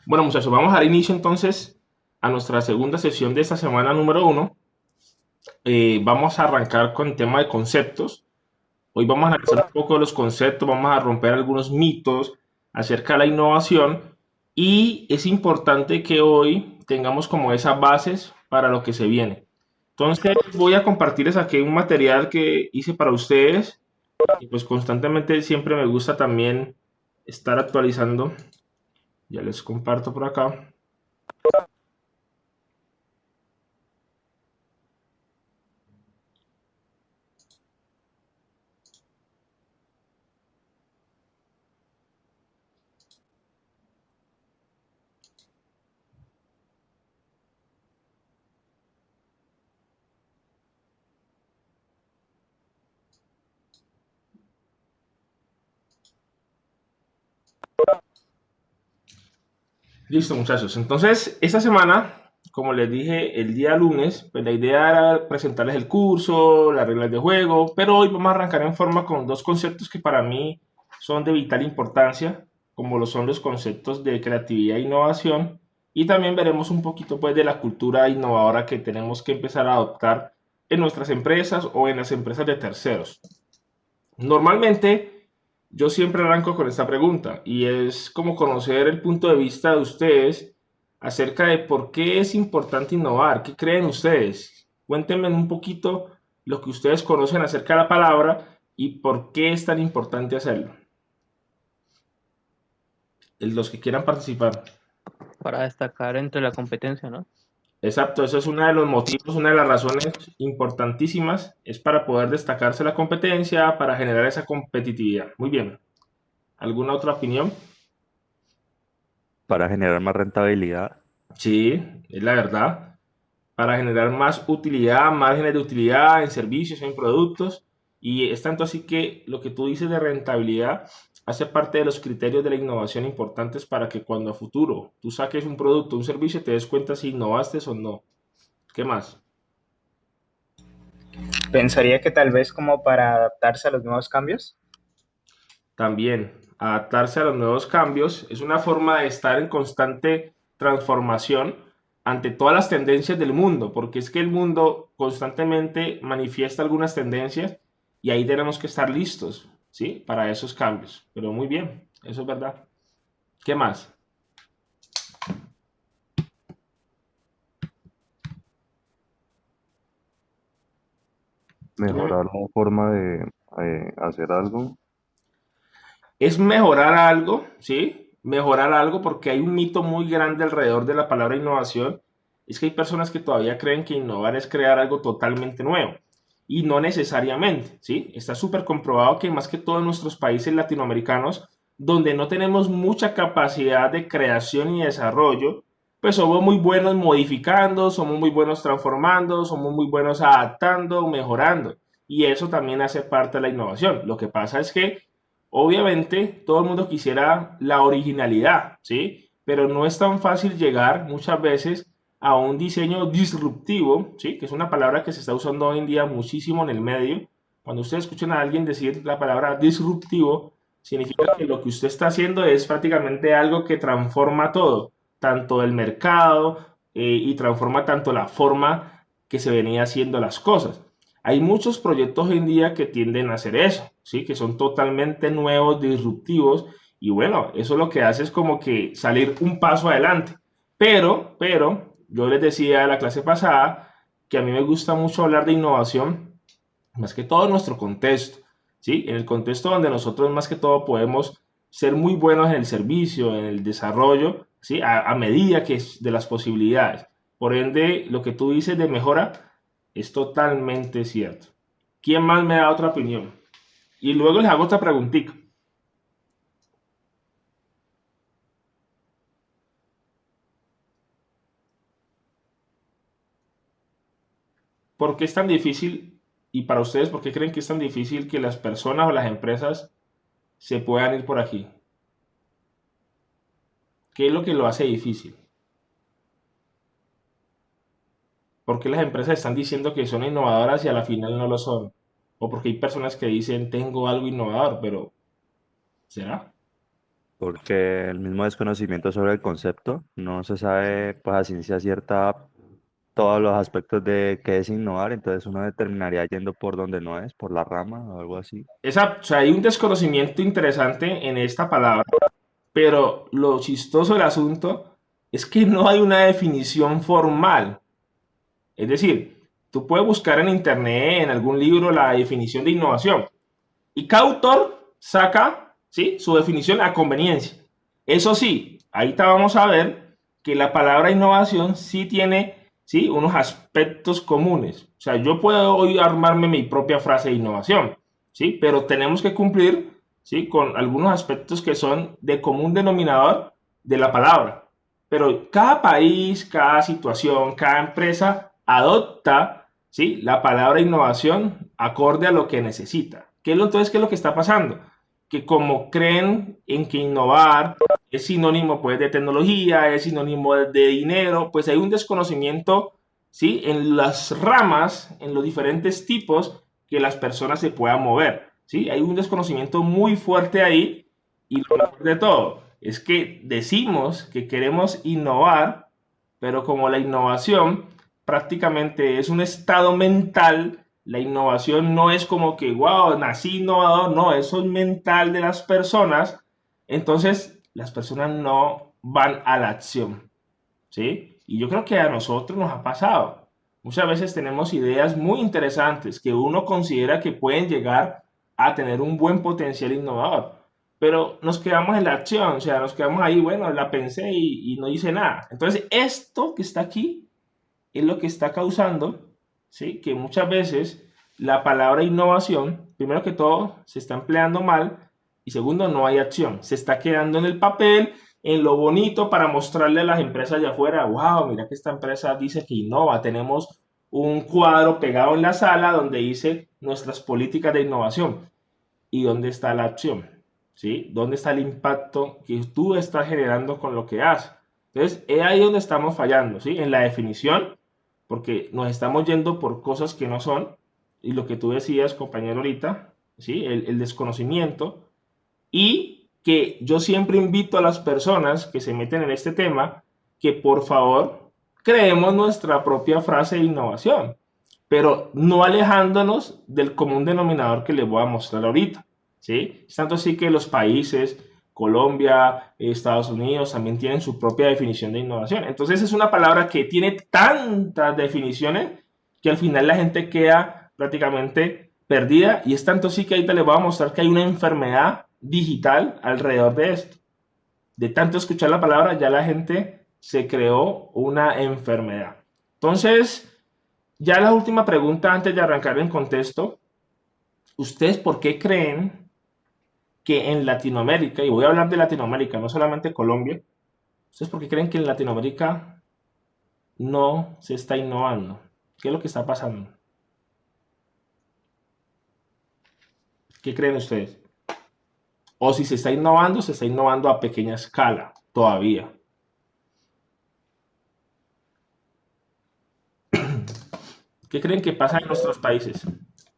Bueno, muchachos, vamos a dar inicio entonces a nuestra segunda sesión de esta semana número uno. Vamos a arrancar con el tema de conceptos. Hoy vamos a analizar un poco de los conceptos, vamos a romper algunos mitos acerca de la innovación y es importante que hoy tengamos como esas bases para lo que se viene. Entonces voy a compartirles aquí un material que hice para ustedes y pues constantemente siempre me gusta también estar actualizando. Ya les comparto por acá. Listo, muchachos. Entonces, esta semana, como les dije el día lunes, pues la idea era presentarles el curso, las reglas de juego, pero hoy vamos a arrancar en forma con dos conceptos que para mí son de vital importancia, como lo son los conceptos de creatividad e innovación, y también veremos un poquito pues de la cultura innovadora que tenemos que empezar a adoptar en nuestras empresas o en las empresas de terceros. Normalmente, yo siempre arranco con esta pregunta y es como conocer el punto de vista de ustedes acerca de por qué es importante innovar, qué creen ustedes. Cuéntenme un poquito lo que ustedes conocen acerca de la palabra y por qué es tan importante hacerlo. Los que quieran participar. Para destacar entre la competencia, ¿no? Exacto, eso es uno de los motivos, una de las razones importantísimas, es para poder destacarse la competencia, para generar esa competitividad. Muy bien. ¿Alguna otra opinión? Para generar más rentabilidad. Sí, es la verdad. Para generar más utilidad, márgenes de utilidad en servicios, en productos. Y es tanto así que lo que tú dices de rentabilidad hace parte de los criterios de la innovación importantes para que cuando a futuro tú saques un producto, un servicio, te des cuenta si innovaste o no. ¿Qué más? Pensaría que tal vez como para adaptarse a los nuevos cambios. También, adaptarse a los nuevos cambios es una forma de estar en constante transformación ante todas las tendencias del mundo, porque es que el mundo constantemente manifiesta algunas tendencias y ahí tenemos que estar listos, ¿sí? Para esos cambios. Pero muy bien, eso es verdad. ¿Qué más? Dígame. Mejorar la forma de hacer algo. Es mejorar algo, ¿sí? Mejorar algo porque hay un mito muy grande alrededor de la palabra innovación. Es que hay personas que todavía creen que innovar es crear algo totalmente nuevo. Y no necesariamente, ¿sí? Está súper comprobado que más que todo en nuestros países latinoamericanos, donde no tenemos mucha capacidad de creación y desarrollo, pues somos muy buenos modificando, somos muy buenos transformando, somos muy buenos adaptando, mejorando. Y eso también hace parte de la innovación. Lo que pasa es que obviamente, todo el mundo quisiera la originalidad, ¿sí? Pero no es tan fácil llegar muchas veces a un diseño disruptivo, ¿sí? Que es una palabra que se está usando hoy en día muchísimo en el medio. Cuando ustedes escuchan a alguien decir la palabra disruptivo, significa que lo que usted está haciendo es prácticamente algo que transforma todo, tanto el mercado y transforma tanto la forma que se venía haciendo las cosas. Hay muchos proyectos hoy en día que tienden a hacer eso, ¿sí? Que son totalmente nuevos, disruptivos, y bueno, eso lo que hace es como que salir un paso adelante. Yo les decía en la clase pasada que a mí me gusta mucho hablar de innovación, más que todo en nuestro contexto, ¿sí? En el contexto donde nosotros más que todo podemos ser muy buenos en el servicio, en el desarrollo, ¿sí? A medida que es de las posibilidades. Por ende, lo que tú dices de mejora es totalmente cierto. ¿Quién más me da otra opinión? Y luego les hago otra preguntita. ¿Por qué es tan difícil, y para ustedes, por qué creen que es tan difícil que las personas o las empresas se puedan ir por aquí? ¿Qué es lo que lo hace difícil? ¿Por qué las empresas están diciendo que son innovadoras y a la final no lo son? O porque hay personas que dicen tengo algo innovador, pero ¿será? porque el mismo desconocimiento sobre el concepto, no se sabe pues a ciencia cierta todos los aspectos de qué es innovar, entonces uno terminaría yendo por donde no es, por la rama o algo así. O sea, hay un desconocimiento interesante en esta palabra, pero lo chistoso del asunto es que no hay una definición formal. Es decir, tú puedes buscar en internet, en algún libro, la definición de innovación. Y cada autor saca, ¿sí?, su definición a conveniencia. Eso sí, ahorita vamos a ver que la palabra innovación sí tiene, ¿sí?, unos aspectos comunes. O sea, yo puedo hoy armarme mi propia frase de innovación, ¿sí?, pero tenemos que cumplir, ¿sí?, con algunos aspectos que son de común denominador de la palabra. Pero cada país, cada situación, cada empresa adopta, ¿sí?, la palabra innovación acorde a lo que necesita. Entonces, ¿qué es lo que está pasando? Que como creen en que innovar es sinónimo pues de tecnología, es sinónimo de dinero, pues hay un desconocimiento, ¿sí?, en las ramas, en los diferentes tipos que las personas se puedan mover, ¿sí? Hay un desconocimiento muy fuerte ahí y lo mejor de todo es que decimos que queremos innovar, pero como la innovación prácticamente es un estado mental, la innovación no es como que, wow, nací innovador, no, eso es mental de las personas, entonces las personas no van a la acción, ¿sí? Y yo creo que a nosotros nos ha pasado. Muchas veces tenemos ideas muy interesantes que uno considera que pueden llegar a tener un buen potencial innovador, pero nos quedamos en la acción, o sea, nos quedamos ahí, bueno, la pensé y no hice nada. Entonces, esto que está aquí es lo que está causando, ¿sí?, que muchas veces la palabra innovación, primero que todo, se está empleando mal y segundo, no hay acción. Se está quedando en el papel, en lo bonito para mostrarle a las empresas de afuera, wow, mira que esta empresa dice que innova. Tenemos un cuadro pegado en la sala donde dice nuestras políticas de innovación. ¿Y dónde está la acción? ¿Sí? ¿Dónde está el impacto que tú estás generando con lo que haces? Entonces, es ahí donde estamos fallando, ¿sí? En la definición, porque nos estamos yendo por cosas que no son, y lo que tú decías, compañero, ahorita, ¿sí?, el desconocimiento, y que yo siempre invito a las personas que se meten en este tema que por favor creemos nuestra propia frase de innovación, pero no alejándonos del común denominador que les voy a mostrar ahorita, ¿sí? Es tanto así que los países, Colombia, Estados Unidos, también tienen su propia definición de innovación. Entonces es una palabra que tiene tantas definiciones que al final la gente queda prácticamente perdida y es tanto así que ahorita les voy a mostrar que hay una enfermedad digital alrededor de esto. De tanto escuchar la palabra, ya la gente se creó una enfermedad. Entonces, ya la última pregunta antes de arrancar en contexto, ¿ustedes por qué creen que en Latinoamérica, y voy a hablar de Latinoamérica, no solamente Colombia, ¿ustedes por qué creen que en Latinoamérica no se está innovando? ¿Qué es lo que está pasando? ¿Qué creen ustedes? O si se está innovando a pequeña escala todavía. ¿Qué creen que pasa en nuestros países?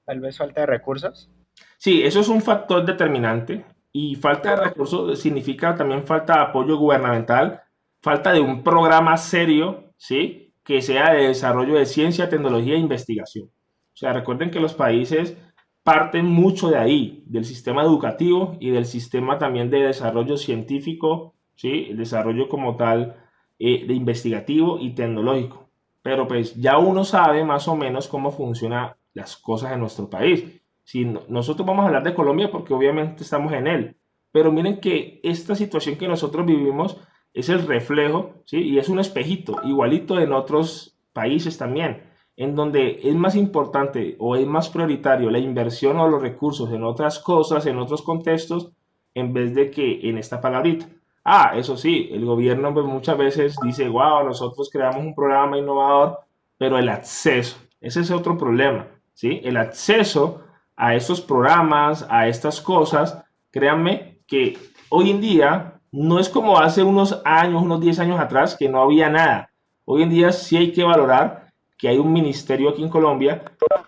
Tal vez falta de recursos. Sí, eso es un factor determinante y falta de recursos significa también falta de apoyo gubernamental, falta de un programa serio, ¿sí?, que sea de desarrollo de ciencia, tecnología e investigación. O sea, recuerden que los países parten mucho de ahí, del sistema educativo y del sistema también de desarrollo científico, ¿sí?, el desarrollo como tal de investigativo y tecnológico. Pero pues ya uno sabe más o menos cómo funcionan las cosas en nuestro país. Si nosotros vamos a hablar de Colombia porque obviamente estamos en él, pero miren que esta situación que nosotros vivimos es el reflejo, ¿sí?, y es un espejito, igualito en otros países también, en donde es más importante o es más prioritario la inversión o los recursos en otras cosas, en otros contextos, en vez de que en esta palabrita. Ah, eso sí, el gobierno pues, muchas veces dice, wow, nosotros creamos un programa innovador, pero el acceso, ese es otro problema, ¿sí? El acceso a estos programas, a estas cosas, créanme que hoy en día no es como hace unos años, unos 10 años atrás, que no había nada. Hoy en día sí hay que valorar que hay un ministerio aquí en Colombia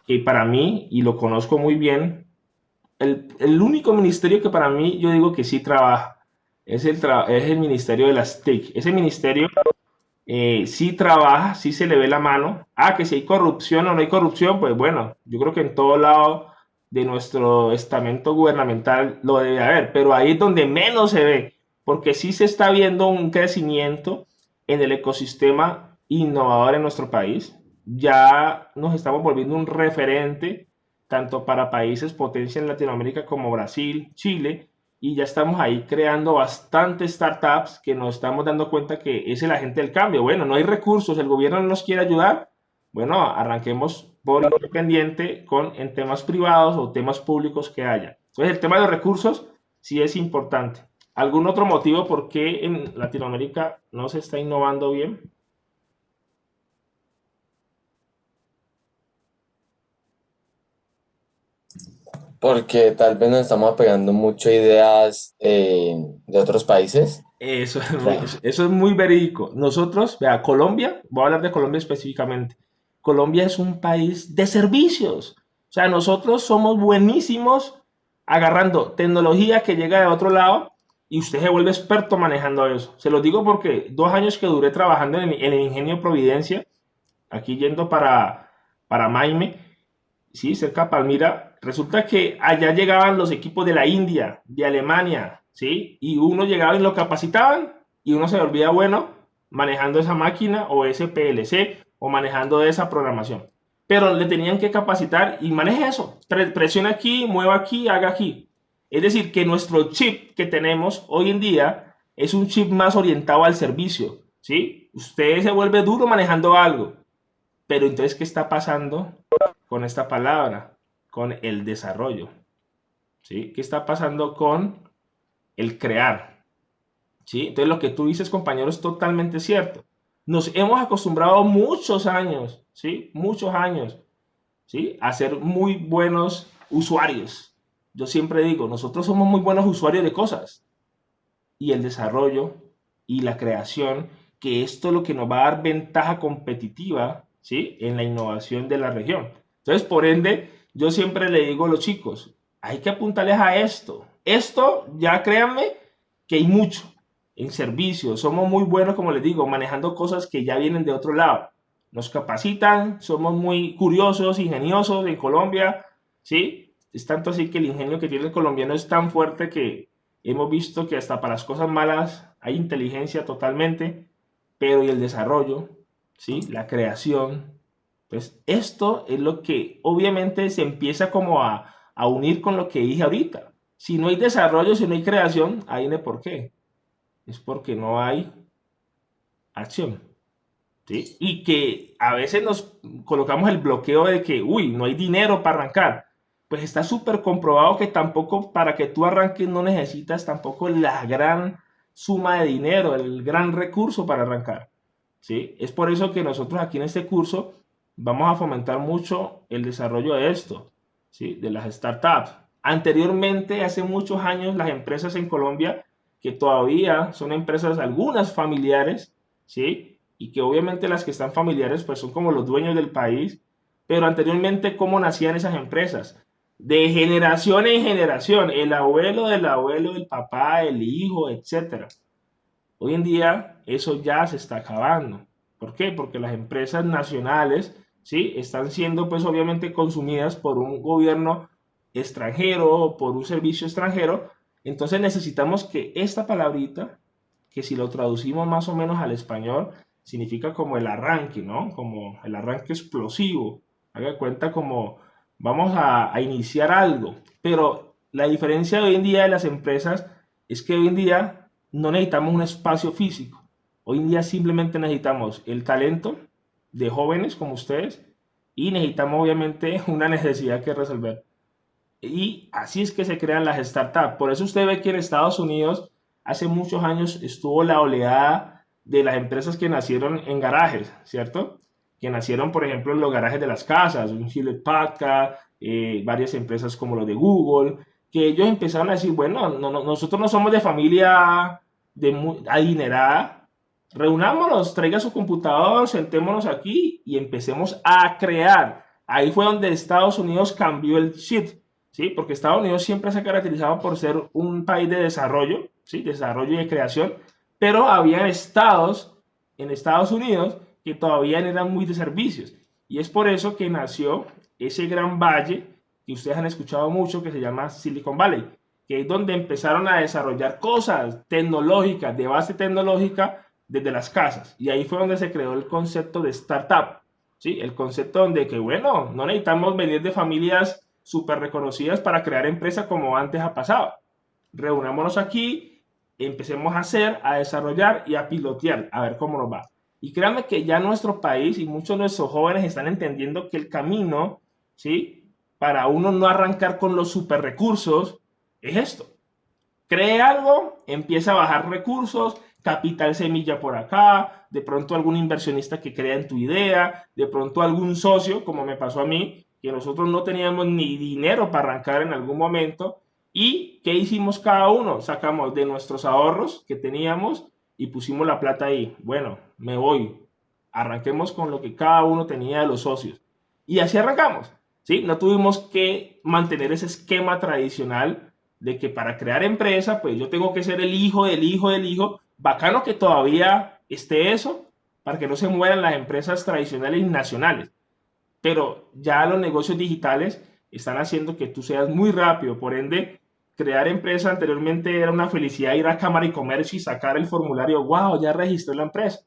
que para mí, y lo conozco muy bien, el único ministerio que para mí yo digo que sí trabaja, es el ministerio de las TIC. Ese ministerio sí trabaja, sí se le ve la mano. Ah, que si hay corrupción o no hay corrupción, pues bueno, yo creo que en todo lado de nuestro estamento gubernamental lo debe haber, pero ahí es donde menos se ve, porque sí se está viendo un crecimiento en el ecosistema innovador en nuestro país. Ya nos estamos volviendo un referente tanto para países potencia en Latinoamérica como Brasil, Chile, y ya estamos ahí creando bastantes startups que nos estamos dando cuenta que es el agente del cambio. Bueno, no hay recursos, el gobierno no nos quiere ayudar. Bueno, arranquemos por independiente en temas privados o temas públicos que haya. Entonces, el tema de los recursos sí es importante. ¿Algún otro motivo por qué en Latinoamérica no se está innovando bien? Porque tal vez nos estamos apegando mucho a ideas de otros países. Eso, O sea, eso es muy verídico. Nosotros, vea, Colombia, voy a hablar de Colombia específicamente. Colombia es un país de servicios. O sea, nosotros somos buenísimos agarrando tecnología que llega de otro lado y usted se vuelve experto manejando eso. Se lo digo porque 2 años que duré trabajando en el Ingenio Providencia, aquí yendo para Maime, sí, cerca de Palmira, resulta que allá llegaban los equipos de la India, de Alemania, ¿sí? Y uno llegaba y lo capacitaban y uno se volvía bueno manejando esa máquina o ese PLC o manejando esa programación. Pero le tenían que capacitar y maneje eso. Presiona aquí, mueva aquí, haga aquí. Es decir, que nuestro chip que tenemos hoy en día es un chip más orientado al servicio, ¿sí? Usted se vuelve duro manejando algo, pero entonces, ¿qué está pasando con esta palabra? Con el desarrollo, ¿sí? ¿Qué está pasando con el crear? ¿Sí? Entonces, lo que tú dices, compañero, es totalmente cierto. Nos hemos acostumbrado muchos años, ¿sí? Muchos años, ¿sí? A ser muy buenos usuarios. Yo siempre digo, nosotros somos muy buenos usuarios de cosas, y el desarrollo y la creación, que esto es lo que nos va a dar ventaja competitiva, ¿sí? En la innovación de la región. Entonces, por ende, yo siempre le digo a los chicos, hay que apuntarles a esto. Esto, ya créanme, que hay mucho en servicios. Somos muy buenos, como les digo, manejando cosas que ya vienen de otro lado. Nos capacitan, somos muy curiosos, ingeniosos en Colombia, ¿sí? Es tanto así que el ingenio que tiene el colombiano es tan fuerte que hemos visto que hasta para las cosas malas hay inteligencia totalmente, pero y el desarrollo, ¿sí? La creación. Pues esto es lo que obviamente se empieza como a unir con lo que dije ahorita. Si no hay desarrollo, si no hay creación, ahí no hay por qué. Es porque no hay acción, ¿sí? Y que a veces nos colocamos el bloqueo de que, uy, no hay dinero para arrancar. Pues está súper comprobado que tampoco para que tú arranques no necesitas tampoco la gran suma de dinero, el gran recurso para arrancar, ¿sí? Es por eso que nosotros aquí en este curso vamos a fomentar mucho el desarrollo de esto, ¿sí? De las startups. Anteriormente, hace muchos años, las empresas en Colombia, que todavía son empresas, algunas familiares, ¿sí? Y que obviamente las que están familiares, pues son como los dueños del país, pero anteriormente, ¿cómo nacían esas empresas? De generación en generación, el abuelo del abuelo, el papá, el hijo, etcétera. Hoy en día eso ya se está acabando. ¿Por qué? Porque las empresas nacionales, ¿sí? Están siendo pues obviamente consumidas por un gobierno extranjero o por un servicio extranjero. Entonces necesitamos que esta palabrita, que si lo traducimos más o menos al español, significa como el arranque, ¿no? Como el arranque explosivo. Haga de cuenta como vamos a iniciar algo. Pero la diferencia de hoy en día de las empresas es que hoy en día no necesitamos un espacio físico. Hoy en día simplemente necesitamos el talento de jóvenes como ustedes y necesitamos obviamente una necesidad que resolver. Y así es que se crean las startups. Por eso usted ve que en Estados Unidos hace muchos años estuvo la oleada de las empresas que nacieron en garajes, ¿cierto? Que nacieron, por ejemplo, en los garajes de las casas, un Hewlett Packard, varias empresas como los de Google, que ellos empezaron a decir, bueno, nosotros no somos de familia adinerada, reunámonos, traiga su computador, sentémonos aquí y empecemos a crear. Ahí fue donde Estados Unidos cambió el shift. ¿sí? Porque Estados Unidos siempre se ha caracterizado por ser un país de desarrollo, ¿sí? Desarrollo y de creación, pero había estados en Estados Unidos que todavía eran muy de servicios. Y es por eso que nació ese gran valle que ustedes han escuchado mucho, que se llama Silicon Valley, que es donde empezaron a desarrollar cosas tecnológicas, de base tecnológica, desde las casas. Y ahí fue donde se creó el concepto de startup, ¿sí? El concepto donde que, bueno, no necesitamos venir de familias súper reconocidas para crear empresas como antes ha pasado. Reunámonos aquí, empecemos a hacer, a desarrollar y a pilotear, a ver cómo nos va. Y créanme que ya nuestro país y muchos de nuestros jóvenes están entendiendo que el camino, ¿sí? Para uno no arrancar con los super recursos, es esto. Cree algo, empieza a bajar recursos, capital semilla por acá, de pronto algún inversionista que crea en tu idea, de pronto algún socio, como me pasó a mí, que nosotros no teníamos ni dinero para arrancar en algún momento. ¿Y qué hicimos cada uno? Sacamos de nuestros ahorros que teníamos y pusimos la plata ahí. Bueno, me voy. Arranquemos con lo que cada uno tenía de los socios. Y así arrancamos, ¿sí? No tuvimos que mantener ese esquema tradicional de que para crear empresa, pues yo tengo que ser el hijo del hijo del hijo. Bacano que todavía esté eso, para que no se mueran las empresas tradicionales y nacionales. Pero ya los negocios digitales están haciendo que tú seas muy rápido. Por ende, crear empresa anteriormente era una felicidad ir a Cámara y Comercio y sacar el formulario. ¡Wow! Ya registré la empresa.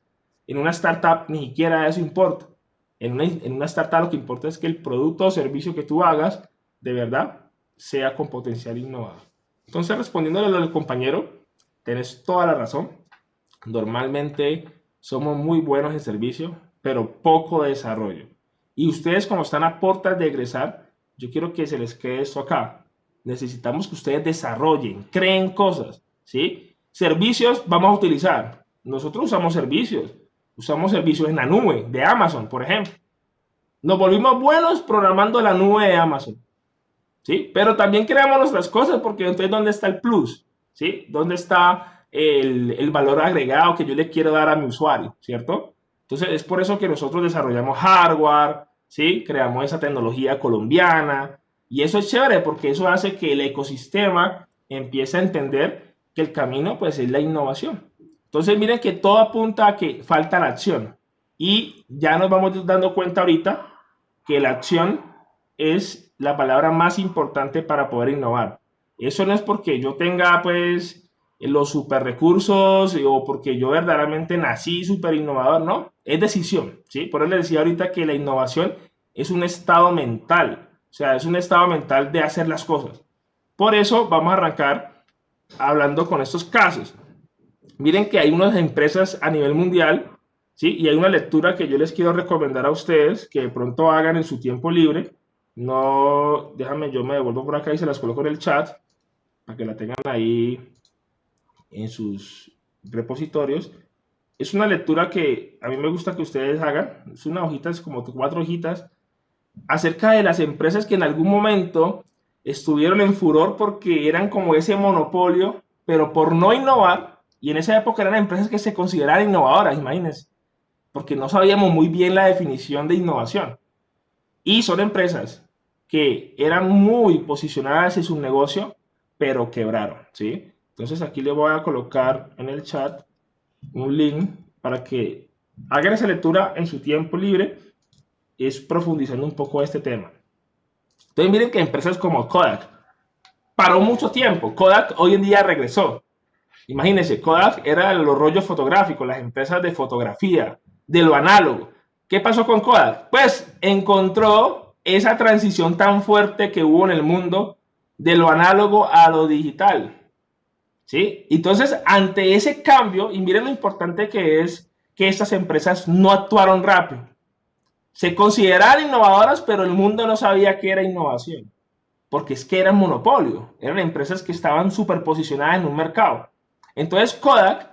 En una startup ni siquiera eso importa. En una startup lo que importa es que el producto o servicio que tú hagas, de verdad, sea con potencial innovador. Entonces, respondiéndole al compañero, tenés toda la razón. Normalmente somos muy buenos en servicio, pero poco de desarrollo. Y ustedes, como están a puertas de egresar, yo quiero que se les quede esto acá. Necesitamos que ustedes desarrollen, creen cosas, ¿sí? Servicios vamos a utilizar. Nosotros usamos servicios. Usamos servicios en la nube de Amazon, por ejemplo. Nos volvimos buenos programando la nube de Amazon, ¿sí? Pero también creamos nuestras cosas porque entonces ¿dónde está el plus? ¿Sí? ¿Dónde está el valor agregado que yo le quiero dar a mi usuario? ¿Cierto? Entonces es por eso que nosotros desarrollamos hardware, ¿sí? Creamos esa tecnología colombiana y eso es chévere porque eso hace que el ecosistema empiece a entender que el camino pues es la innovación. Entonces miren que todo apunta a que falta la acción y ya nos vamos dando cuenta ahorita que la acción es la palabra más importante para poder innovar. Eso no es porque yo tenga pues los super recursos o porque yo verdaderamente nací super innovador, no, es decisión, ¿sí? Por eso les decía ahorita que la innovación es un estado mental, o sea, es un estado mental de hacer las cosas. Por eso vamos a arrancar hablando con estos casos. Miren que hay unas empresas a nivel mundial, ¿sí? Y hay una lectura que yo les quiero recomendar a ustedes que de pronto hagan en su tiempo libre. No, déjame, yo me devuelvo por acá y se las coloco en el chat para que la tengan ahí en sus repositorios. Es una lectura que a mí me gusta que ustedes hagan. Es una hojita, es como 4 hojitas, acerca de las empresas que en algún momento estuvieron en furor porque eran como ese monopolio, pero por no innovar, y en esa época eran empresas que se consideraban innovadoras, imagínense, porque no sabíamos muy bien la definición de innovación. Y son empresas que eran muy posicionadas en su negocio, pero quebraron, ¿sí? Entonces aquí le voy a colocar en el chat un link para que hagan esa lectura en su tiempo libre, es profundizando un poco este tema. Entonces miren que empresas como Kodak paró mucho tiempo. Kodak hoy en día regresó. Imagínense, Kodak era los rollos fotográficos, las empresas de fotografía, de lo análogo. ¿Qué pasó con Kodak? Pues encontró esa transición tan fuerte que hubo en el mundo de lo análogo a lo digital, ¿sí? Entonces, ante ese cambio, y miren lo importante que es que estas empresas no actuaron rápido. Se consideraban innovadoras, pero el mundo no sabía qué era innovación, porque es que eran monopolio, eran empresas que estaban superposicionadas en un mercado. Entonces, Kodak,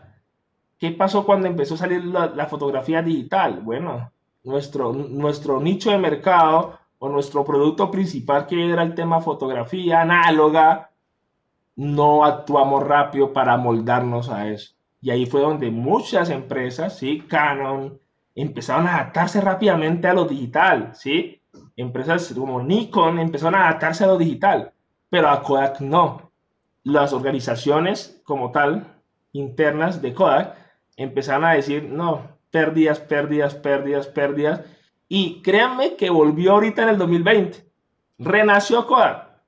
¿qué pasó cuando empezó a salir la fotografía digital? Bueno, nuestro nicho de mercado o nuestro producto principal, que era el tema fotografía análoga, no actuamos rápido para moldarnos a eso. Y ahí fue donde muchas empresas, ¿sí? Canon, empezaron a adaptarse rápidamente a lo digital, ¿sí? Empresas como Nikon empezaron a adaptarse a lo digital. pero a Kodak no. Las organizaciones como tal, internas de Kodak, empezaron a decir, no, pérdidas, pérdidas, pérdidas, pérdidas. Y créanme que volvió ahorita en el 2020. Renació Kodak,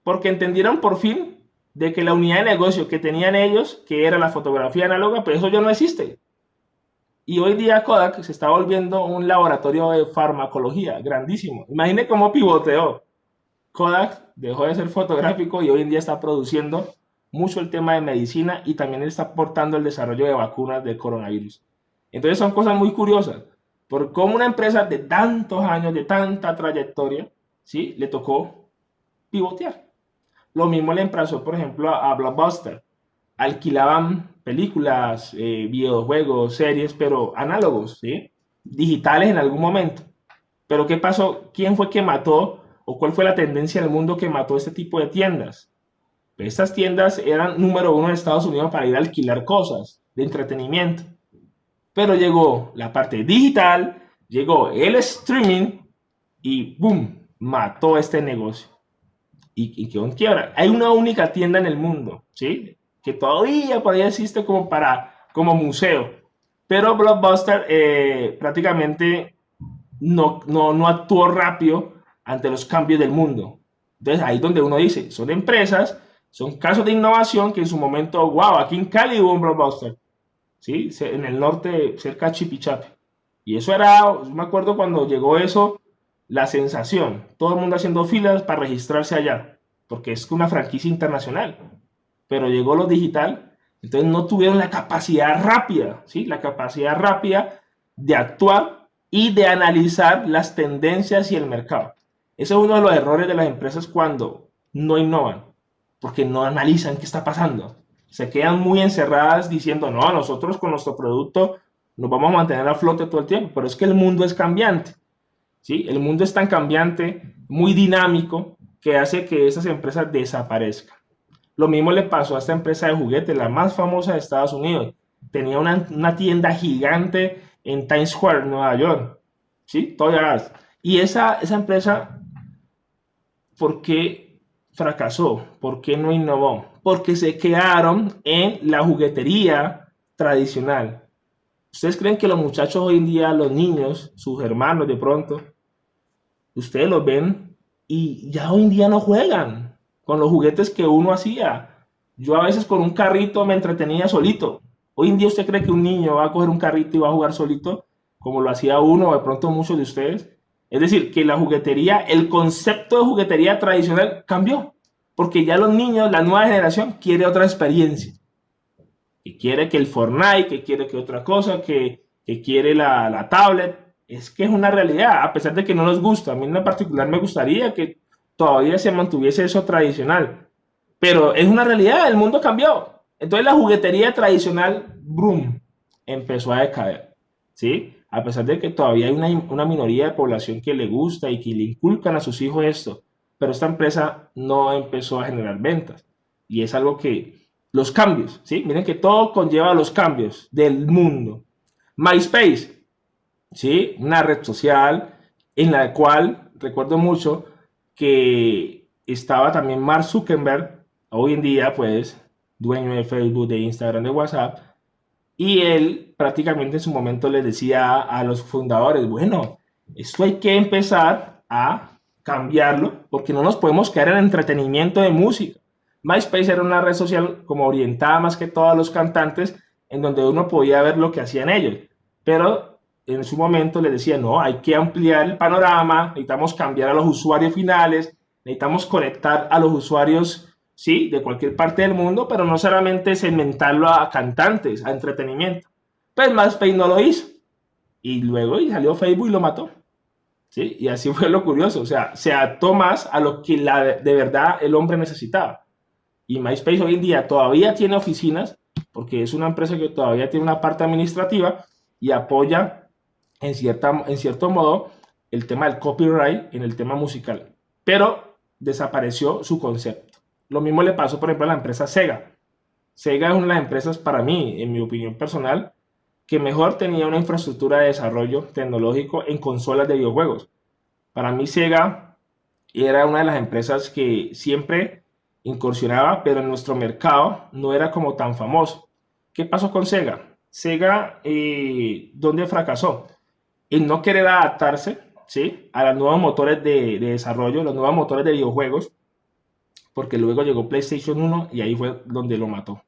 porque entendieron por fin de que la unidad de negocio que tenían ellos, que era la fotografía análoga, pues eso ya no existe. Y hoy día Kodak se está volviendo un laboratorio de farmacología grandísimo. Imagine cómo pivoteó. Kodak dejó de ser fotográfico y hoy en día está produciendo mucho el tema de medicina y también está aportando el desarrollo de vacunas del coronavirus. Entonces son cosas muy curiosas, por cómo una empresa de tantos años, de tanta trayectoria, ¿sí? Le tocó pivotear. Lo mismo le pasó, por ejemplo, a Blockbuster. Alquilaban películas, videojuegos, series, pero análogos, ¿sí? Digitales en algún momento. Pero ¿qué pasó? ¿Quién fue que mató o cuál fue la tendencia del mundo que mató este tipo de tiendas? Pues estas tiendas eran número uno en Estados Unidos para ir a alquilar cosas de entretenimiento. Pero llegó la parte digital, llegó el streaming y ¡boom! Mató este negocio. Y quedó en quiebra. Hay una única tienda en el mundo, ¿sí? Que todavía por ahí existe como museo. Pero Blockbuster prácticamente no actuó rápido ante los cambios del mundo. Entonces ahí es donde uno dice, son empresas, son casos de innovación que en su momento, wow, aquí en Cali hubo un Blockbuster, ¿sí? En el norte, cerca de Chipichapi. Y eso era, yo me acuerdo cuando llegó eso, la sensación, todo el mundo haciendo filas para registrarse allá, porque es una franquicia internacional. Pero llegó lo digital, entonces no tuvieron la capacidad rápida, ¿sí? La capacidad rápida de actuar y de analizar las tendencias y el mercado. Ese es uno de los errores de las empresas cuando no innovan, porque no analizan qué está pasando. Se quedan muy encerradas diciendo, no, nosotros con nuestro producto nos vamos a mantener a flote todo el tiempo, pero es que el mundo es cambiante, ¿sí? El mundo es tan cambiante, muy dinámico, que hace que esas empresas desaparezcan. Lo mismo le pasó a esta empresa de juguetes, la más famosa de Estados Unidos. Tenía una tienda gigante en Times Square, Nueva York, ¿sí? Toys. Y esa empresa, ¿por qué fracasó? ¿Por qué no innovó? Porque se quedaron en la juguetería tradicional. ¿Ustedes creen que los muchachos hoy en día, los niños, sus hermanos de pronto, ustedes los ven y ya hoy en día no juegan con los juguetes que uno hacía? Yo a veces con un carrito me entretenía solito. Hoy en día usted cree que un niño va a coger un carrito y va a jugar solito, como lo hacía uno o de pronto muchos de ustedes. Es decir, que la juguetería, el concepto de juguetería tradicional cambió, porque ya los niños, la nueva generación quiere otra experiencia. Que quiere que el Fortnite, que quiere que otra cosa, que quiere la tablet. Es que es una realidad, a pesar de que no nos gusta. A mí en particular me gustaría que todavía se mantuviese eso tradicional. Pero es una realidad, el mundo cambió. Entonces la juguetería tradicional, boom, empezó a decaer, ¿sí? A pesar de que todavía hay una minoría de población que le gusta y que le inculcan a sus hijos esto. Pero esta empresa no empezó a generar ventas. Y es algo que los cambios, ¿sí? Miren que todo conlleva los cambios del mundo. MySpace, ¿sí? Una red social en la cual recuerdo mucho que estaba también Mark Zuckerberg, hoy en día pues dueño de Facebook, de Instagram, de WhatsApp, y él prácticamente en su momento les decía a los fundadores, bueno, esto hay que empezar a cambiarlo porque no nos podemos quedar en entretenimiento de música. MySpace era una red social como orientada más que todo a los cantantes, en donde uno podía ver lo que hacían ellos, pero en su momento les decía, no, hay que ampliar el panorama, necesitamos cambiar a los usuarios finales, necesitamos conectar a los usuarios, sí, de cualquier parte del mundo, pero no solamente segmentarlo a cantantes, a entretenimiento. Pues MySpace no lo hizo, y luego salió Facebook y lo mató. ¿Sí? Y así fue lo curioso, o sea, se adaptó más a lo que de verdad el hombre necesitaba. Y MySpace hoy en día todavía tiene oficinas, porque es una empresa que todavía tiene una parte administrativa y apoya en cierto modo el tema del copyright en el tema musical. Pero desapareció su concepto. Lo mismo le pasó, por ejemplo, a la empresa Sega. Sega es una de las empresas, para mí, en mi opinión personal, que mejor tenía una infraestructura de desarrollo tecnológico en consolas de videojuegos. Para mí Sega era una de las empresas que siempre incursionaba, pero en nuestro mercado no era como tan famoso. ¿Qué pasó con Sega? Sega, ¿dónde fracasó? En no querer adaptarse, ¿sí?, a los nuevos motores de desarrollo, los nuevos motores de videojuegos, porque luego llegó PlayStation 1 y ahí fue donde lo mató.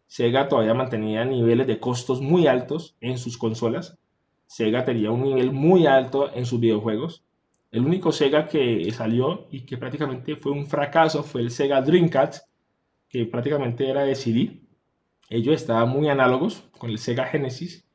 Sega todavía mantenía niveles de costos muy altos en sus consolas. Sega tenía un nivel muy alto en sus videojuegos. El único Sega que salió y que prácticamente fue un fracaso fue el Sega Dreamcast, que prácticamente era de CD. Ellos estaban muy análogos con el Sega Genesis,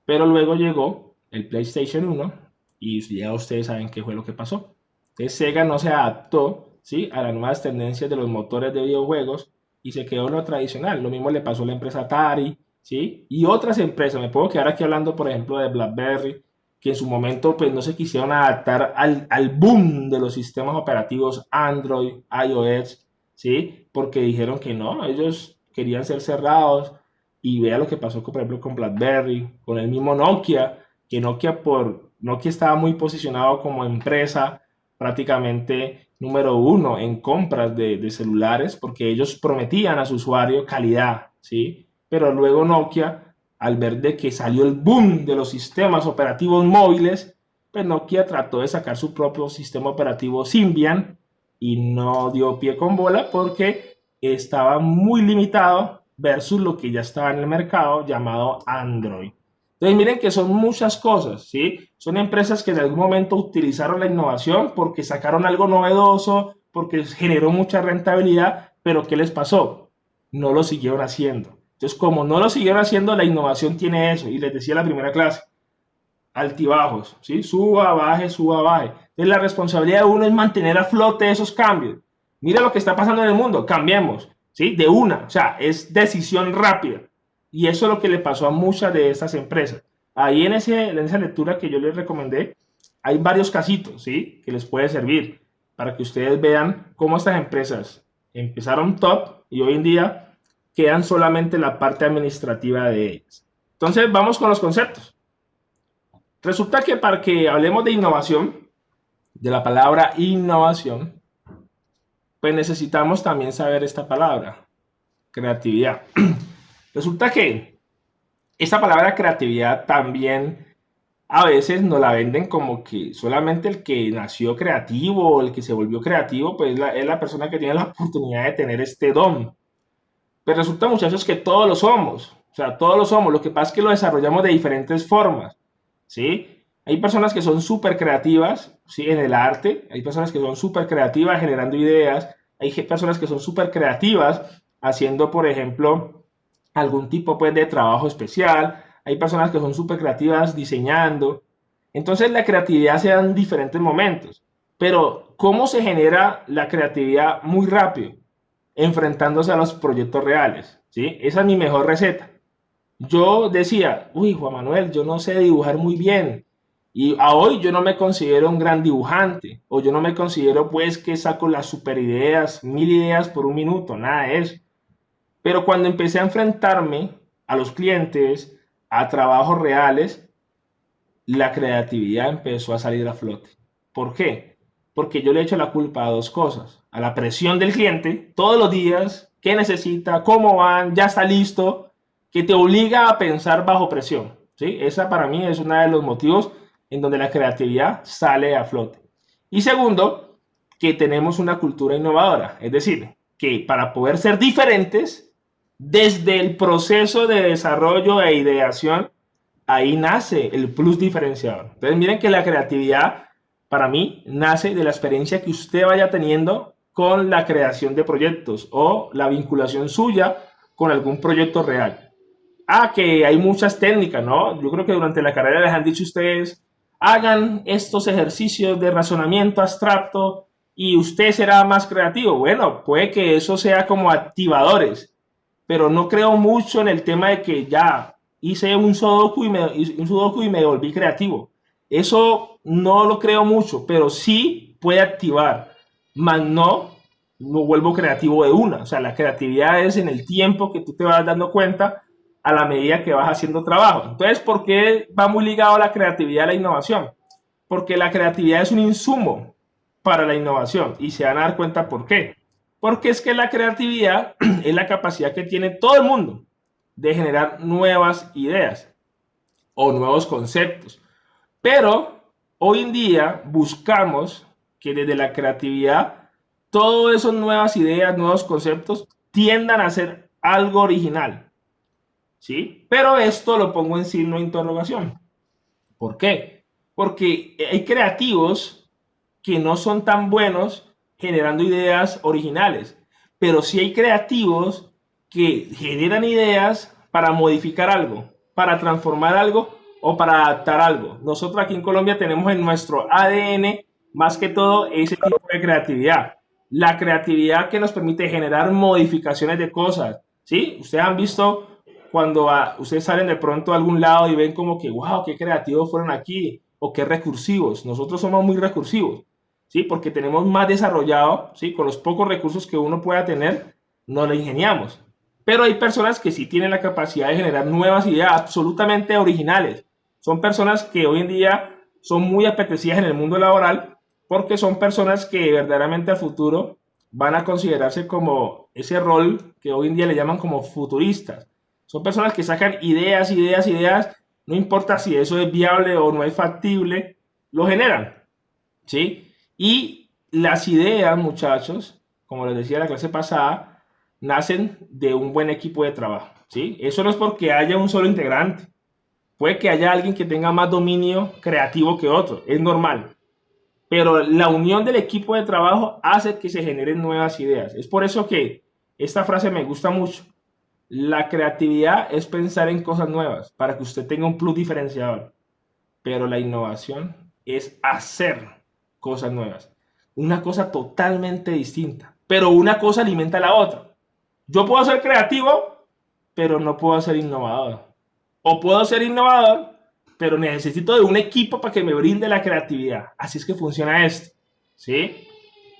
pero luego llegó el PlayStation 1 y ya ustedes saben qué fue lo que pasó. Entonces Sega no se adaptó, ¿sí?, a las nuevas tendencias de los motores de videojuegos y se quedó en lo tradicional. Lo mismo le pasó a la empresa Atari, ¿sí?, y otras empresas. Me puedo quedar aquí hablando, por ejemplo, de BlackBerry, que en su momento pues no se quisieron adaptar al boom de los sistemas operativos Android, iOS, ¿sí?, porque dijeron que no, ellos querían ser cerrados. Y vea lo que pasó, por ejemplo, con BlackBerry, con el mismo Nokia, que Nokia estaba muy posicionado como empresa prácticamente número uno en compras de celulares, porque ellos prometían a su usuario calidad, ¿sí? Pero luego Nokia, al ver de que salió el boom de los sistemas operativos móviles, pues Nokia trató de sacar su propio sistema operativo Symbian y no dio pie con bola porque estaba muy limitado versus lo que ya estaba en el mercado llamado Android. Entonces miren que son muchas cosas, ¿sí? Son empresas que en algún momento utilizaron la innovación porque sacaron algo novedoso, porque generó mucha rentabilidad, pero ¿qué les pasó? No lo siguieron haciendo. Entonces, como no lo siguieron haciendo, la innovación tiene eso. Y les decía en la primera clase, altibajos, ¿sí? Suba, baje, suba, baje. Entonces, la responsabilidad de uno es mantener a flote esos cambios. Mira lo que está pasando en el mundo, cambiemos, ¿sí? De una, o sea, es decisión rápida. Y eso es lo que le pasó a muchas de estas empresas. Ahí en esa lectura que yo les recomendé, hay varios casitos, ¿sí?, que les puede servir para que ustedes vean cómo estas empresas empezaron top y hoy en día quedan solamente la parte administrativa de ellas. Entonces, vamos con los conceptos. Resulta que para que hablemos de innovación, de la palabra innovación, pues necesitamos también saber esta palabra, creatividad. Resulta que esta palabra creatividad también a veces nos la venden como que solamente el que nació creativo o el que se volvió creativo, pues es la persona que tiene la oportunidad de tener este don. Pero resulta, muchachos, que todos lo somos. O sea, todos lo somos. Lo que pasa es que lo desarrollamos de diferentes formas, ¿sí? Hay personas que son súper creativas, ¿sí?, en el arte. Hay personas que son súper creativas generando ideas. Hay personas que son súper creativas haciendo, por ejemplo, algún tipo pues, de trabajo especial. Hay personas que son súper creativas diseñando. Entonces, la creatividad se da en diferentes momentos. Pero, ¿cómo se genera la creatividad muy rápido? Enfrentándose a los proyectos reales, ¿sí? Esa es mi mejor receta. Yo decía, uy, Juan Manuel, yo no sé dibujar muy bien. Y a hoy yo no me considero un gran dibujante. O yo no me considero, pues, que saco las super ideas, 1000 ideas por un minuto. Nada de eso. Pero cuando empecé a enfrentarme a los clientes, a trabajos reales, la creatividad empezó a salir a flote. ¿Por qué? Porque yo le echo la culpa a dos cosas. A la presión del cliente, todos los días, qué necesita, cómo van, ya está listo, que te obliga a pensar bajo presión, ¿sí? Esa para mí es uno de los motivos en donde la creatividad sale a flote. Y segundo, que tenemos una cultura innovadora. Es decir, que para poder ser diferentes, desde el proceso de desarrollo e ideación, ahí nace el plus diferenciador. Entonces miren que la creatividad para mí nace de la experiencia que usted vaya teniendo con la creación de proyectos o la vinculación suya con algún proyecto real. Que hay muchas técnicas, ¿no? Yo creo que durante la carrera les han dicho ustedes, hagan estos ejercicios de razonamiento abstracto y usted será más creativo. Bueno, puede que eso sea como activadores, pero no creo mucho en el tema de que ya hice un sudoku y me volví creativo. Eso no lo creo mucho, pero sí puede activar, más no vuelvo creativo de una. O sea, la creatividad es en el tiempo que tú te vas dando cuenta a la medida que vas haciendo trabajo. Entonces, ¿por qué va muy ligado a la creatividad a la innovación? Porque la creatividad es un insumo para la innovación y se van a dar cuenta por qué. Porque es que la creatividad es la capacidad que tiene todo el mundo de generar nuevas ideas o nuevos conceptos. Pero hoy en día buscamos que desde la creatividad todas esas nuevas ideas, nuevos conceptos tiendan a ser algo original, ¿sí? Pero esto lo pongo en signo de interrogación. ¿Por qué? Porque hay creativos que no son tan buenos generando ideas originales, pero sí hay creativos que generan ideas para modificar algo, para transformar algo o para adaptar algo. Nosotros aquí en Colombia tenemos en nuestro ADN más que todo ese tipo de creatividad. La creatividad que nos permite generar modificaciones de cosas, ¿sí? Ustedes han visto cuando ustedes salen de pronto a algún lado y ven como que, wow, qué creativos fueron aquí, o qué recursivos. Nosotros somos muy recursivos, ¿sí? Porque tenemos más desarrollado, ¿sí? Con los pocos recursos que uno pueda tener, nos lo ingeniamos. Pero hay personas que sí tienen la capacidad de generar nuevas ideas absolutamente originales. Son personas que hoy en día son muy apetecidas en el mundo laboral porque son personas que verdaderamente al futuro van a considerarse como ese rol que hoy en día le llaman como futuristas. Son personas que sacan ideas, ideas, ideas, no importa si eso es viable o no es factible, lo generan, ¿sí? Y las ideas, muchachos, como les decía en la clase pasada, nacen de un buen equipo de trabajo, ¿sí? Eso no es porque haya un solo integrante. Puede que haya alguien que tenga más dominio creativo que otro, es normal. Pero la unión del equipo de trabajo hace que se generen nuevas ideas. Es por eso que esta frase me gusta mucho. La creatividad es pensar en cosas nuevas para que usted tenga un plus diferenciador. Pero la innovación es hacer cosas nuevas. Una cosa totalmente distinta. Pero una cosa alimenta a la otra. Yo puedo ser creativo, pero no puedo ser innovador. O puedo ser innovador, pero necesito de un equipo para que me brinde la creatividad. Así es que funciona esto, ¿sí?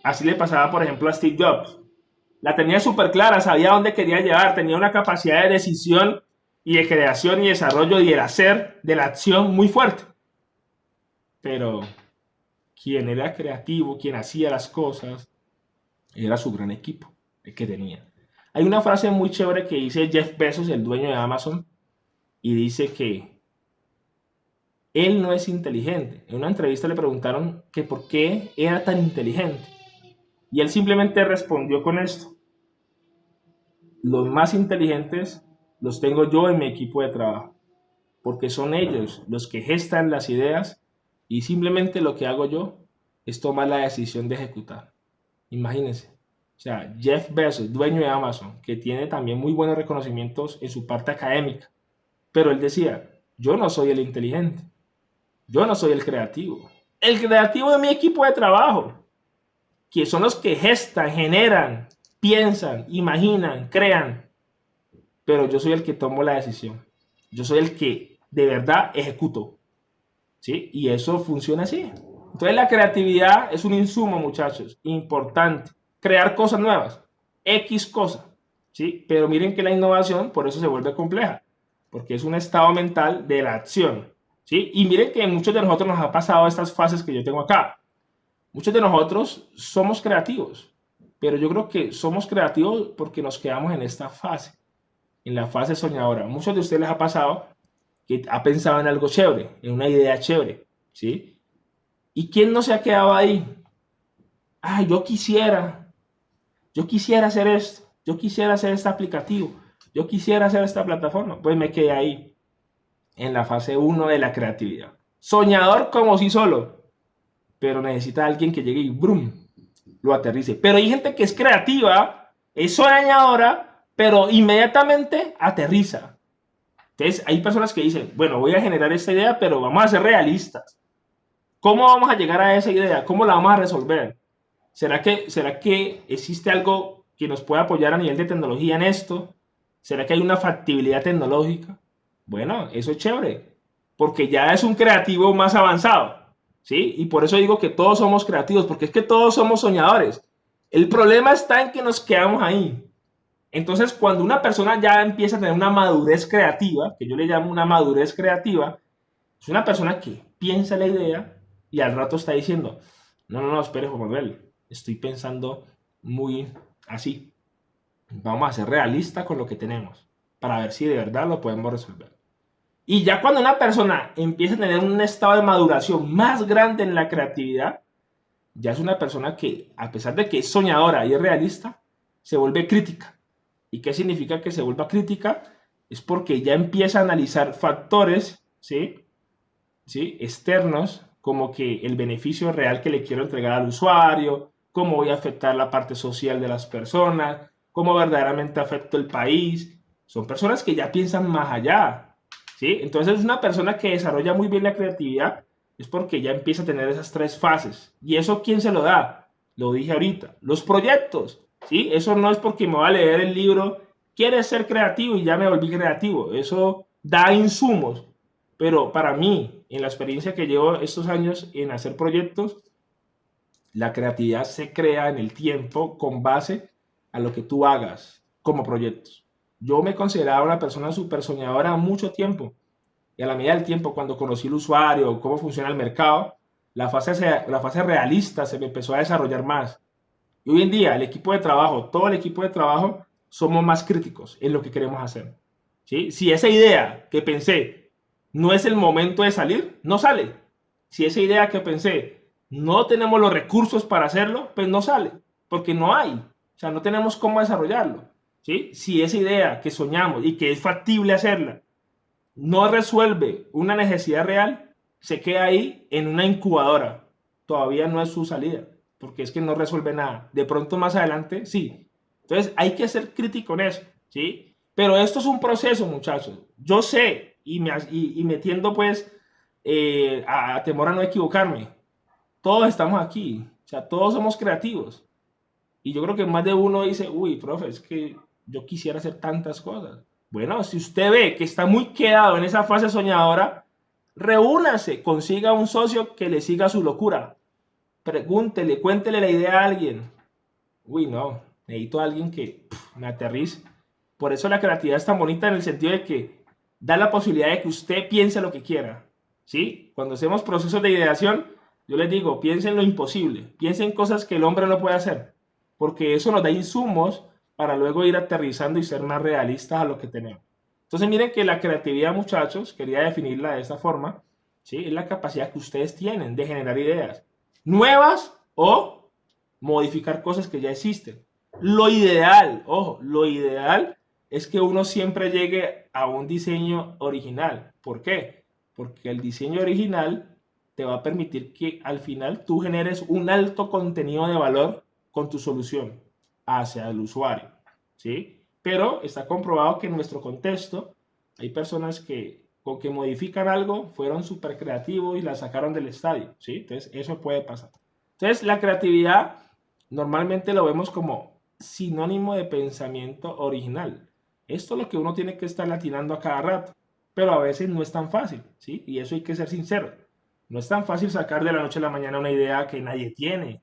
Así le pasaba, por ejemplo, a Steve Jobs. La tenía súper clara, sabía dónde quería llevar, tenía una capacidad de decisión y de creación y desarrollo y el hacer, de la acción muy fuerte. Pero quien era creativo, quien hacía las cosas, era su gran equipo, el que tenía. Hay una frase muy chévere que dice Jeff Bezos, el dueño de Amazon, y dice que él no es inteligente. En una entrevista le preguntaron que por qué era tan inteligente. Y él simplemente respondió con esto. Los más inteligentes los tengo yo en mi equipo de trabajo, porque son ellos los que gestan las ideas y simplemente lo que hago yo es tomar la decisión de ejecutar. Imagínense. O sea, Jeff Bezos, dueño de Amazon, que tiene también muy buenos reconocimientos en su parte académica, pero él decía, yo no soy el inteligente, yo no soy el creativo. El creativo de mi equipo de trabajo, que son los que gestan, generan, piensan, imaginan, crean, pero yo soy el que tomo la decisión. Yo soy el que de verdad ejecuto, ¿sí? Y eso funciona así. Entonces la creatividad es un insumo, muchachos, importante. Crear cosas nuevas, X cosas, ¿sí? Pero miren que la innovación por eso se vuelve compleja, porque es un estado mental de la acción, ¿sí? Y miren que muchos de nosotros nos ha pasado estas fases que yo tengo acá. Muchos de nosotros somos creativos, pero yo creo que somos creativos porque nos quedamos en esta fase, en la fase soñadora. Muchos de ustedes les ha pasado que ha pensado en algo chévere, en una idea chévere, ¿sí? ¿Y quién no se ha quedado ahí? Ay, yo quisiera hacer esto, yo quisiera hacer este aplicativo, yo quisiera hacer esta plataforma. Pues me quedé ahí, en la fase 1 de la creatividad. Soñador como si solo, pero necesita alguien que llegue y ¡brum! Lo aterrice. Pero hay gente que es creativa, es soñadora, pero inmediatamente aterriza. Entonces, hay personas que dicen, bueno, voy a generar esta idea, pero vamos a ser realistas. ¿Cómo vamos a llegar a esa idea? ¿Cómo la vamos a resolver? ¿Será que existe algo que nos pueda apoyar a nivel de tecnología en esto? ¿Será que hay una factibilidad tecnológica? Bueno, eso es chévere, porque ya es un creativo más avanzado, ¿sí? Y por eso digo que todos somos creativos, porque es que todos somos soñadores. El problema está en que nos quedamos ahí. Entonces, cuando una persona ya empieza a tener una madurez creativa, que yo le llamo una madurez creativa, es una persona que piensa la idea y al rato está diciendo, no, espere, Juan Manuel, estoy pensando muy Así. Vamos a ser realistas con lo que tenemos para ver si de verdad lo podemos resolver. Y ya cuando una persona empieza a tener un estado de maduración más grande en la creatividad, ya es una persona que, a pesar de que es soñadora y es realista, se vuelve crítica. ¿Y qué significa que se vuelva crítica? Es porque ya empieza a analizar factores, ¿sí? ¿Sí? Externos, como que el beneficio real que le quiero entregar al usuario, cómo voy a afectar la parte social de las personas, cómo verdaderamente afecto el país. Son personas que ya piensan más allá, ¿sí? Entonces, una persona que desarrolla muy bien la creatividad es porque ya empieza a tener esas tres fases. ¿Y eso quién se lo da? Lo dije ahorita. Los proyectos, ¿sí? Eso no es porque me voy a leer el libro, quieres ser creativo y ya me volví creativo. Eso da insumos. Pero para mí, en la experiencia que llevo estos años en hacer proyectos, la creatividad se crea en el tiempo con base a lo que tú hagas como proyectos. Yo me consideraba una persona súper soñadora mucho tiempo. Y a la medida del tiempo, cuando conocí el usuario, cómo funciona el mercado, la fase realista se me empezó a desarrollar más. Y hoy en día, el equipo de trabajo, todo el equipo de trabajo, somos más críticos en lo que queremos hacer. ¿Sí? Si esa idea que pensé no es el momento de salir, no sale. Si esa idea que pensé no tenemos los recursos para hacerlo, pues no sale, porque no hay. O sea, no tenemos cómo desarrollarlo. ¿Sí? Si esa idea que soñamos y que es factible hacerla no resuelve una necesidad real, se queda ahí en una incubadora. Todavía no es su salida, porque es que no resuelve nada. De pronto más adelante, sí. Entonces hay que ser crítico en eso, ¿sí? Pero esto es un proceso, muchachos. Yo sé y me tiendo pues a temor a no equivocarme. Todos estamos aquí, o sea, todos somos creativos. Y yo creo que más de uno dice, uy, profe, es que yo quisiera hacer tantas cosas. Bueno, si usted ve que está muy quedado en esa fase soñadora, reúnase, consiga un socio que le siga su locura. Pregúntele, cuéntele la idea a alguien. Uy, no, necesito a alguien que me aterrice. Por eso la creatividad es tan bonita en el sentido de que da la posibilidad de que usted piense lo que quiera. ¿Sí? Cuando hacemos procesos de ideación, yo les digo, piensen lo imposible, piensen cosas que el hombre no puede hacer, porque eso nos da insumos para luego ir aterrizando y ser más realistas a lo que tenemos. Entonces miren que la creatividad, muchachos, quería definirla de esta forma, ¿sí? Es la capacidad que ustedes tienen de generar ideas nuevas o modificar cosas que ya existen. Lo ideal, ojo, lo ideal es que uno siempre llegue a un diseño original. ¿Por qué? Porque el diseño original te va a permitir que al final tú generes un alto contenido de valor con tu solución hacia el usuario, ¿sí? Pero está comprobado que en nuestro contexto hay personas que con que modifican algo fueron súper creativos y la sacaron del estadio, ¿sí? Entonces eso puede pasar. Entonces la creatividad normalmente lo vemos como sinónimo de pensamiento original. Esto es lo que uno tiene que estar latinando a cada rato, pero a veces no es tan fácil, ¿sí? Y eso hay que ser sincero. No es tan fácil sacar de la noche a la mañana una idea que nadie tiene.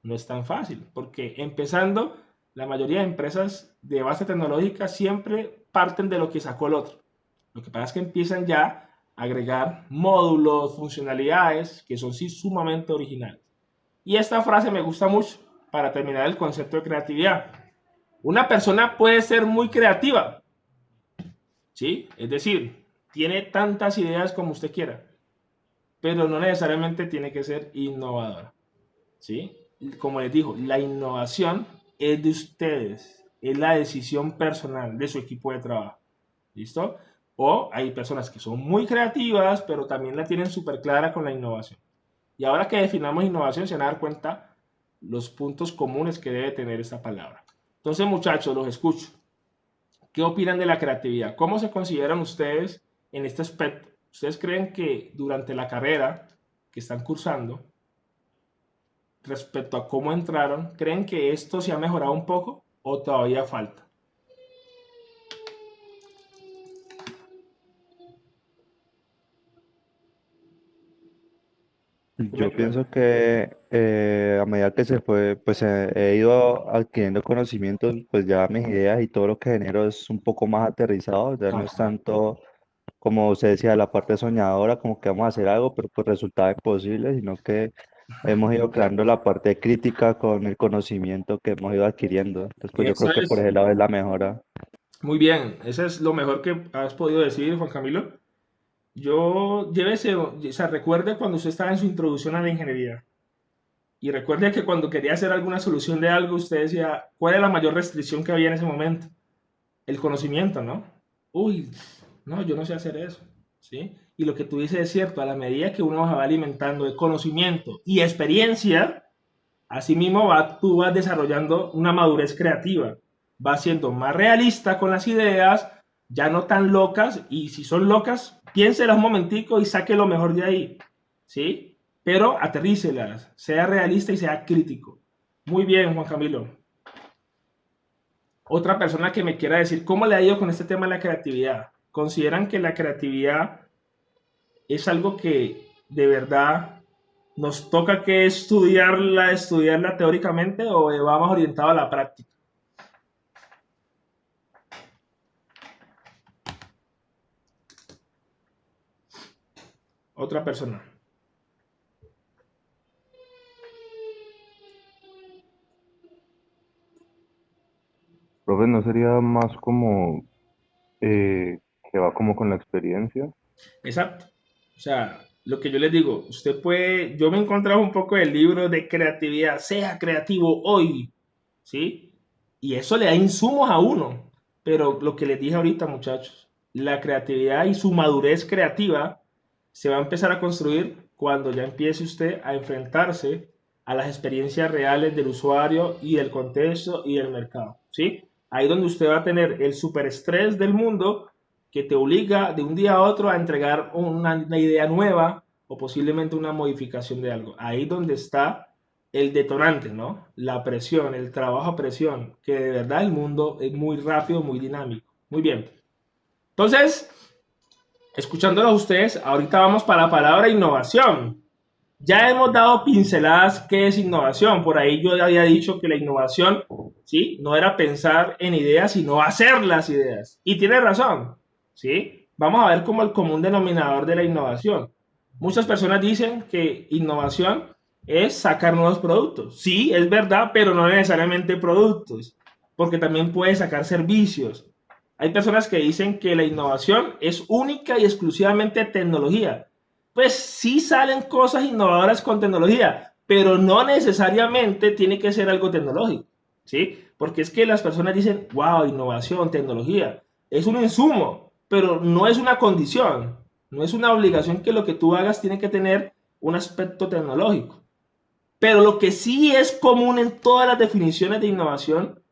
No es tan fácil, porque empezando, la mayoría de empresas de base tecnológica siempre parten de lo que sacó el otro. Lo que pasa es que empiezan ya a agregar módulos, funcionalidades que son sí sumamente originales. Y esta frase me gusta mucho para terminar el concepto de creatividad. Una persona puede ser muy creativa, ¿sí? Es decir, tiene tantas ideas como usted quiera, pero no necesariamente tiene que ser innovadora, ¿sí? Como les digo, la innovación es de ustedes, es la decisión personal de su equipo de trabajo, ¿listo? O hay personas que son muy creativas, pero también la tienen súper clara con la innovación. Y ahora que definamos innovación, se van a dar cuenta los puntos comunes que debe tener esta palabra. Entonces, muchachos, los escucho. ¿Qué opinan de la creatividad? ¿Cómo se consideran ustedes en este aspecto? ¿Ustedes creen que durante la carrera que están cursando, respecto a cómo entraron, creen que esto se ha mejorado un poco o todavía falta? Yo pienso que a medida que se fue, pues he ido adquiriendo conocimientos, pues ya mis ideas y todo lo que genero es un poco más aterrizado, ya no es Ajá. tanto como se decía la parte soñadora, como que vamos a hacer algo, pero pues resultaba imposible, sino que hemos ido creando la parte crítica con el conocimiento que hemos ido adquiriendo. Entonces, pues yo Eso creo que por es ese lado es la mejora. muy bien. Eso es lo mejor que has podido decir, Juan Camilo. Yo, llévese, o sea, recuerde cuando usted estaba en su introducción a la ingeniería. Y recuerde que cuando quería hacer alguna solución de algo, usted decía, ¿cuál es la mayor restricción que había en ese momento? El conocimiento, ¿no? Uy, no, yo no sé hacer eso, ¿sí? Y lo que tú dices es cierto, a la medida que uno se va alimentando de conocimiento y experiencia, así mismo tú vas desarrollando una madurez creativa, vas siendo más realista con las ideas, ya no tan locas, y si son locas, piénselas un momentico y saque lo mejor de ahí, ¿sí? Pero aterrícelas, sea realista y sea crítico. Muy bien, Juan Camilo. Otra persona que me quiera decir cómo le ha ido con este tema de la creatividad. ¿Consideran que la creatividad es algo que de verdad nos toca que estudiarla teóricamente o va más orientado a la práctica? Otra persona. Profe, ¿no sería más como que va como con la experiencia? Exacto. O sea, lo que yo les digo, usted puede, yo me he encontrado un poco el libro de creatividad, sea creativo hoy, ¿sí? Y eso le da insumos a uno. Pero lo que les dije ahorita, muchachos, la creatividad y su madurez creativa se va a empezar a construir cuando ya empiece usted a enfrentarse a las experiencias reales del usuario y del contexto y del mercado, ¿sí? Ahí donde usted va a tener el superestrés del mundo que te obliga de un día a otro a entregar una idea nueva o posiblemente una modificación de algo. Ahí donde está el detonante, ¿no? La presión, el trabajo a presión, que de verdad el mundo es muy rápido, muy dinámico. Muy bien. Entonces, escuchándolos a ustedes, ahorita vamos para la palabra innovación. Ya hemos dado pinceladas qué es innovación. Por ahí yo ya había dicho que la innovación, ¿sí? No era pensar en ideas, sino hacer las ideas. Y tiene razón, ¿sí? Vamos a ver como el común denominador de la innovación. Muchas personas dicen que innovación es sacar nuevos productos. Sí, es verdad, pero no necesariamente productos, porque también puede sacar servicios. Hay personas que dicen que la innovación es única y exclusivamente tecnología. Pues sí salen cosas innovadoras con tecnología, pero no necesariamente tiene que ser algo tecnológico, ¿sí? Porque es que las personas dicen, wow, innovación, tecnología, es un insumo, pero no es una condición, no es una obligación que lo que tú hagas tiene que tener un aspecto tecnológico. Pero lo que sí es común en todas las definiciones de innovación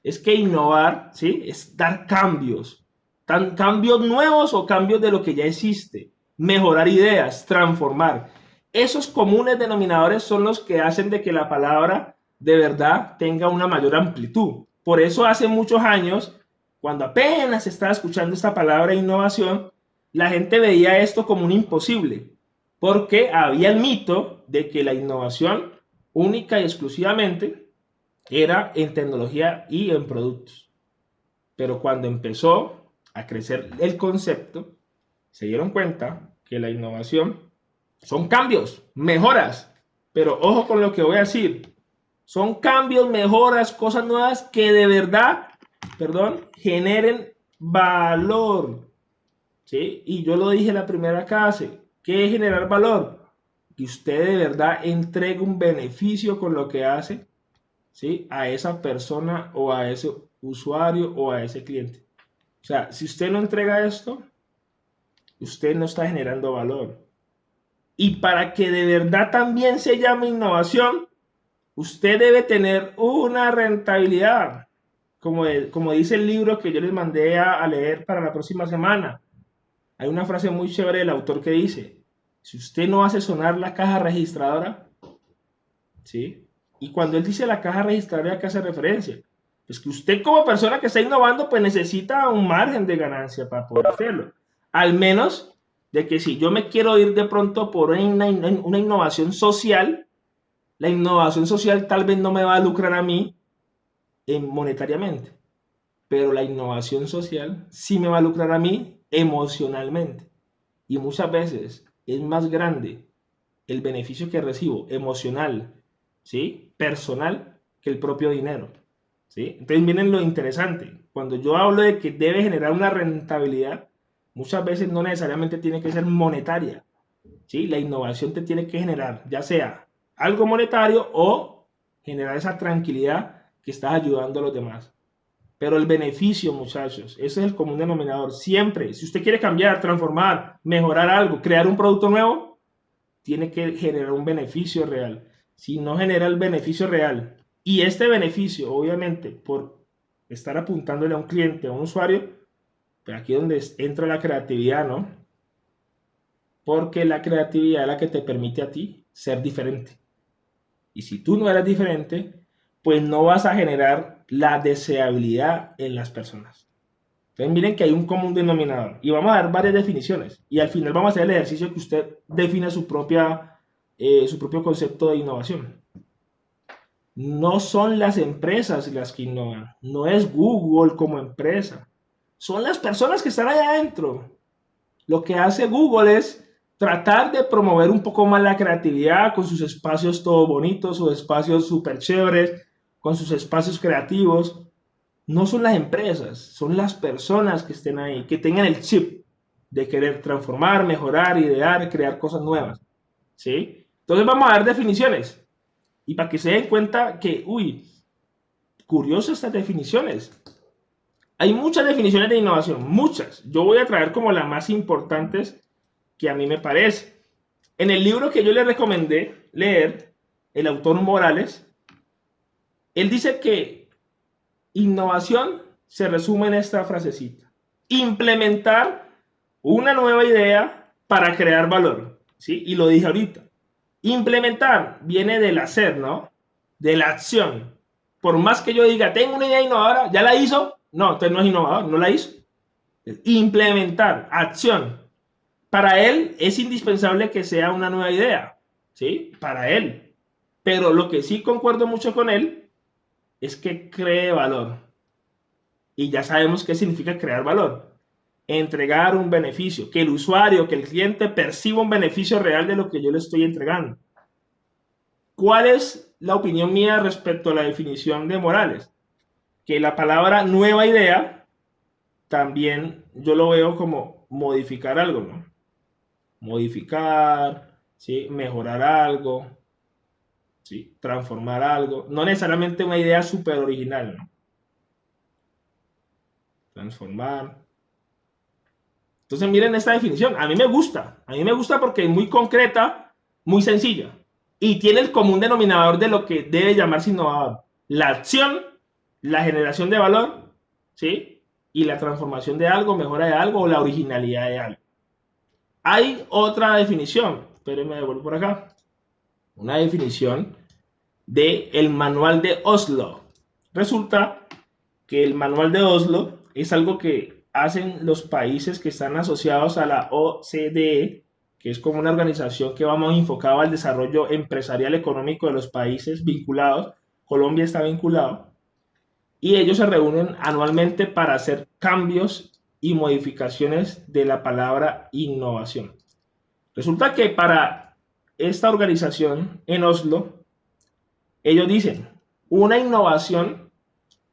es que innovar, ¿sí? Es dar cambios, cambios nuevos o cambios de lo que ya existe, mejorar ideas, transformar. Esos comunes denominadores son los que hacen de que la palabra de verdad tenga una mayor amplitud. Por eso hace muchos años, cuando apenas estaba escuchando esta palabra innovación, la gente veía esto como un imposible, porque había el mito de que la innovación única y exclusivamente era en tecnología y en productos. Pero cuando empezó a crecer el concepto, se dieron cuenta que la innovación son cambios, mejoras. Pero ojo con lo que voy a decir. Son cambios, mejoras, cosas nuevas que de verdad, perdón, generen valor. ¿Sí? Y yo lo dije en la primera clase. ¿Qué es generar valor? Que usted de verdad entregue un beneficio con lo que hace, ¿sí? A esa persona o a ese usuario o a ese cliente. O sea, si usted no entrega esto, usted no está generando valor. Y para que de verdad también se llame innovación, usted debe tener una rentabilidad. Como dice el libro que yo les mandé a leer para la próxima semana. Hay una frase muy chévere del autor que dice, si usted no hace sonar la caja registradora, ¿sí? Y cuando él dice la caja registradora, ¿a qué hace referencia? Pues que usted como persona que está innovando, pues necesita un margen de ganancia para poder hacerlo. Al menos de que si yo me quiero ir de pronto por una innovación social, la innovación social tal vez no me va a lucrar a mí monetariamente, pero la innovación social sí me va a lucrar a mí emocionalmente. Y muchas veces es más grande el beneficio que recibo emocional, ¿sí? Personal, que el propio dinero, ¿sí? Entonces miren lo interesante. Cuando yo hablo de que debe generar una rentabilidad, muchas veces no necesariamente tiene que ser monetaria, ¿sí? La innovación te tiene que generar, ya sea algo monetario o generar esa tranquilidad que estás ayudando a los demás. Pero el beneficio, muchachos, ese es el común denominador. Siempre, si usted quiere cambiar, transformar, mejorar algo, crear un producto nuevo, tiene que generar un beneficio real. Si no genera el beneficio real, y este beneficio, obviamente, por estar apuntándole a un cliente, a un usuario, pues aquí es donde entra la creatividad, ¿no? Porque la creatividad es la que te permite a ti ser diferente. Y si tú no eres diferente, pues no vas a generar la deseabilidad en las personas. Entonces miren que hay un común denominador y vamos a dar varias definiciones y al final vamos a hacer el ejercicio que usted define su propio concepto de innovación. No son las empresas las que innovan, no es Google como empresa, son las personas que están allá adentro. Lo que hace Google es tratar de promover un poco más la creatividad con sus espacios todo bonitos, sus espacios súper chéveres, con sus espacios creativos. No son las empresas, son las personas que estén ahí, que tengan el chip de querer transformar, mejorar, idear, crear cosas nuevas, ¿sí? Entonces vamos a dar definiciones y para que se den cuenta que, curiosas estas definiciones. Hay muchas definiciones de innovación, muchas. Yo voy a traer como las más importantes que a mí me parece. En el libro que yo le recomendé leer, el autor Morales, él dice que innovación se resume en esta frasecita: implementar una nueva idea para crear valor, ¿sí? Y lo dije ahorita. Implementar viene del hacer, ¿no? De la acción. Por más que yo diga, tengo una idea innovadora, ¿ya la hizo? No, entonces no es innovador, no la hizo. Implementar, acción. Para él es indispensable que sea una nueva idea, ¿sí? Para él. Pero lo que sí concuerdo mucho con él es que cree valor. Y ya sabemos qué significa crear valor. Entregar un beneficio, que el usuario, que el cliente perciba un beneficio real de lo que yo le estoy entregando. ¿Cuál es la opinión mía respecto a la definición de Morales? Que la palabra nueva idea también yo lo veo como modificar algo, ¿no? Modificar, ¿sí? Mejorar algo, ¿sí? Transformar algo. No necesariamente una idea súper original, ¿no? Transformar. Entonces miren esta definición. A mí me gusta porque es muy concreta, muy sencilla. Y tiene el común denominador de lo que debe llamarse innovador. La acción, la generación de valor, ¿sí? Y la transformación de algo, mejora de algo o la originalidad de algo. Hay otra definición, espérenme, devuelvo por acá. Una definición del manual de Oslo. Resulta que el manual de Oslo es algo que hacen los países que están asociados a la OCDE, que es como una organización que va más enfocada al desarrollo empresarial económico de los países vinculados. Colombia está vinculado. Y ellos se reúnen anualmente para hacer cambios y modificaciones de la palabra innovación. Resulta que para esta organización en Oslo, ellos dicen, una innovación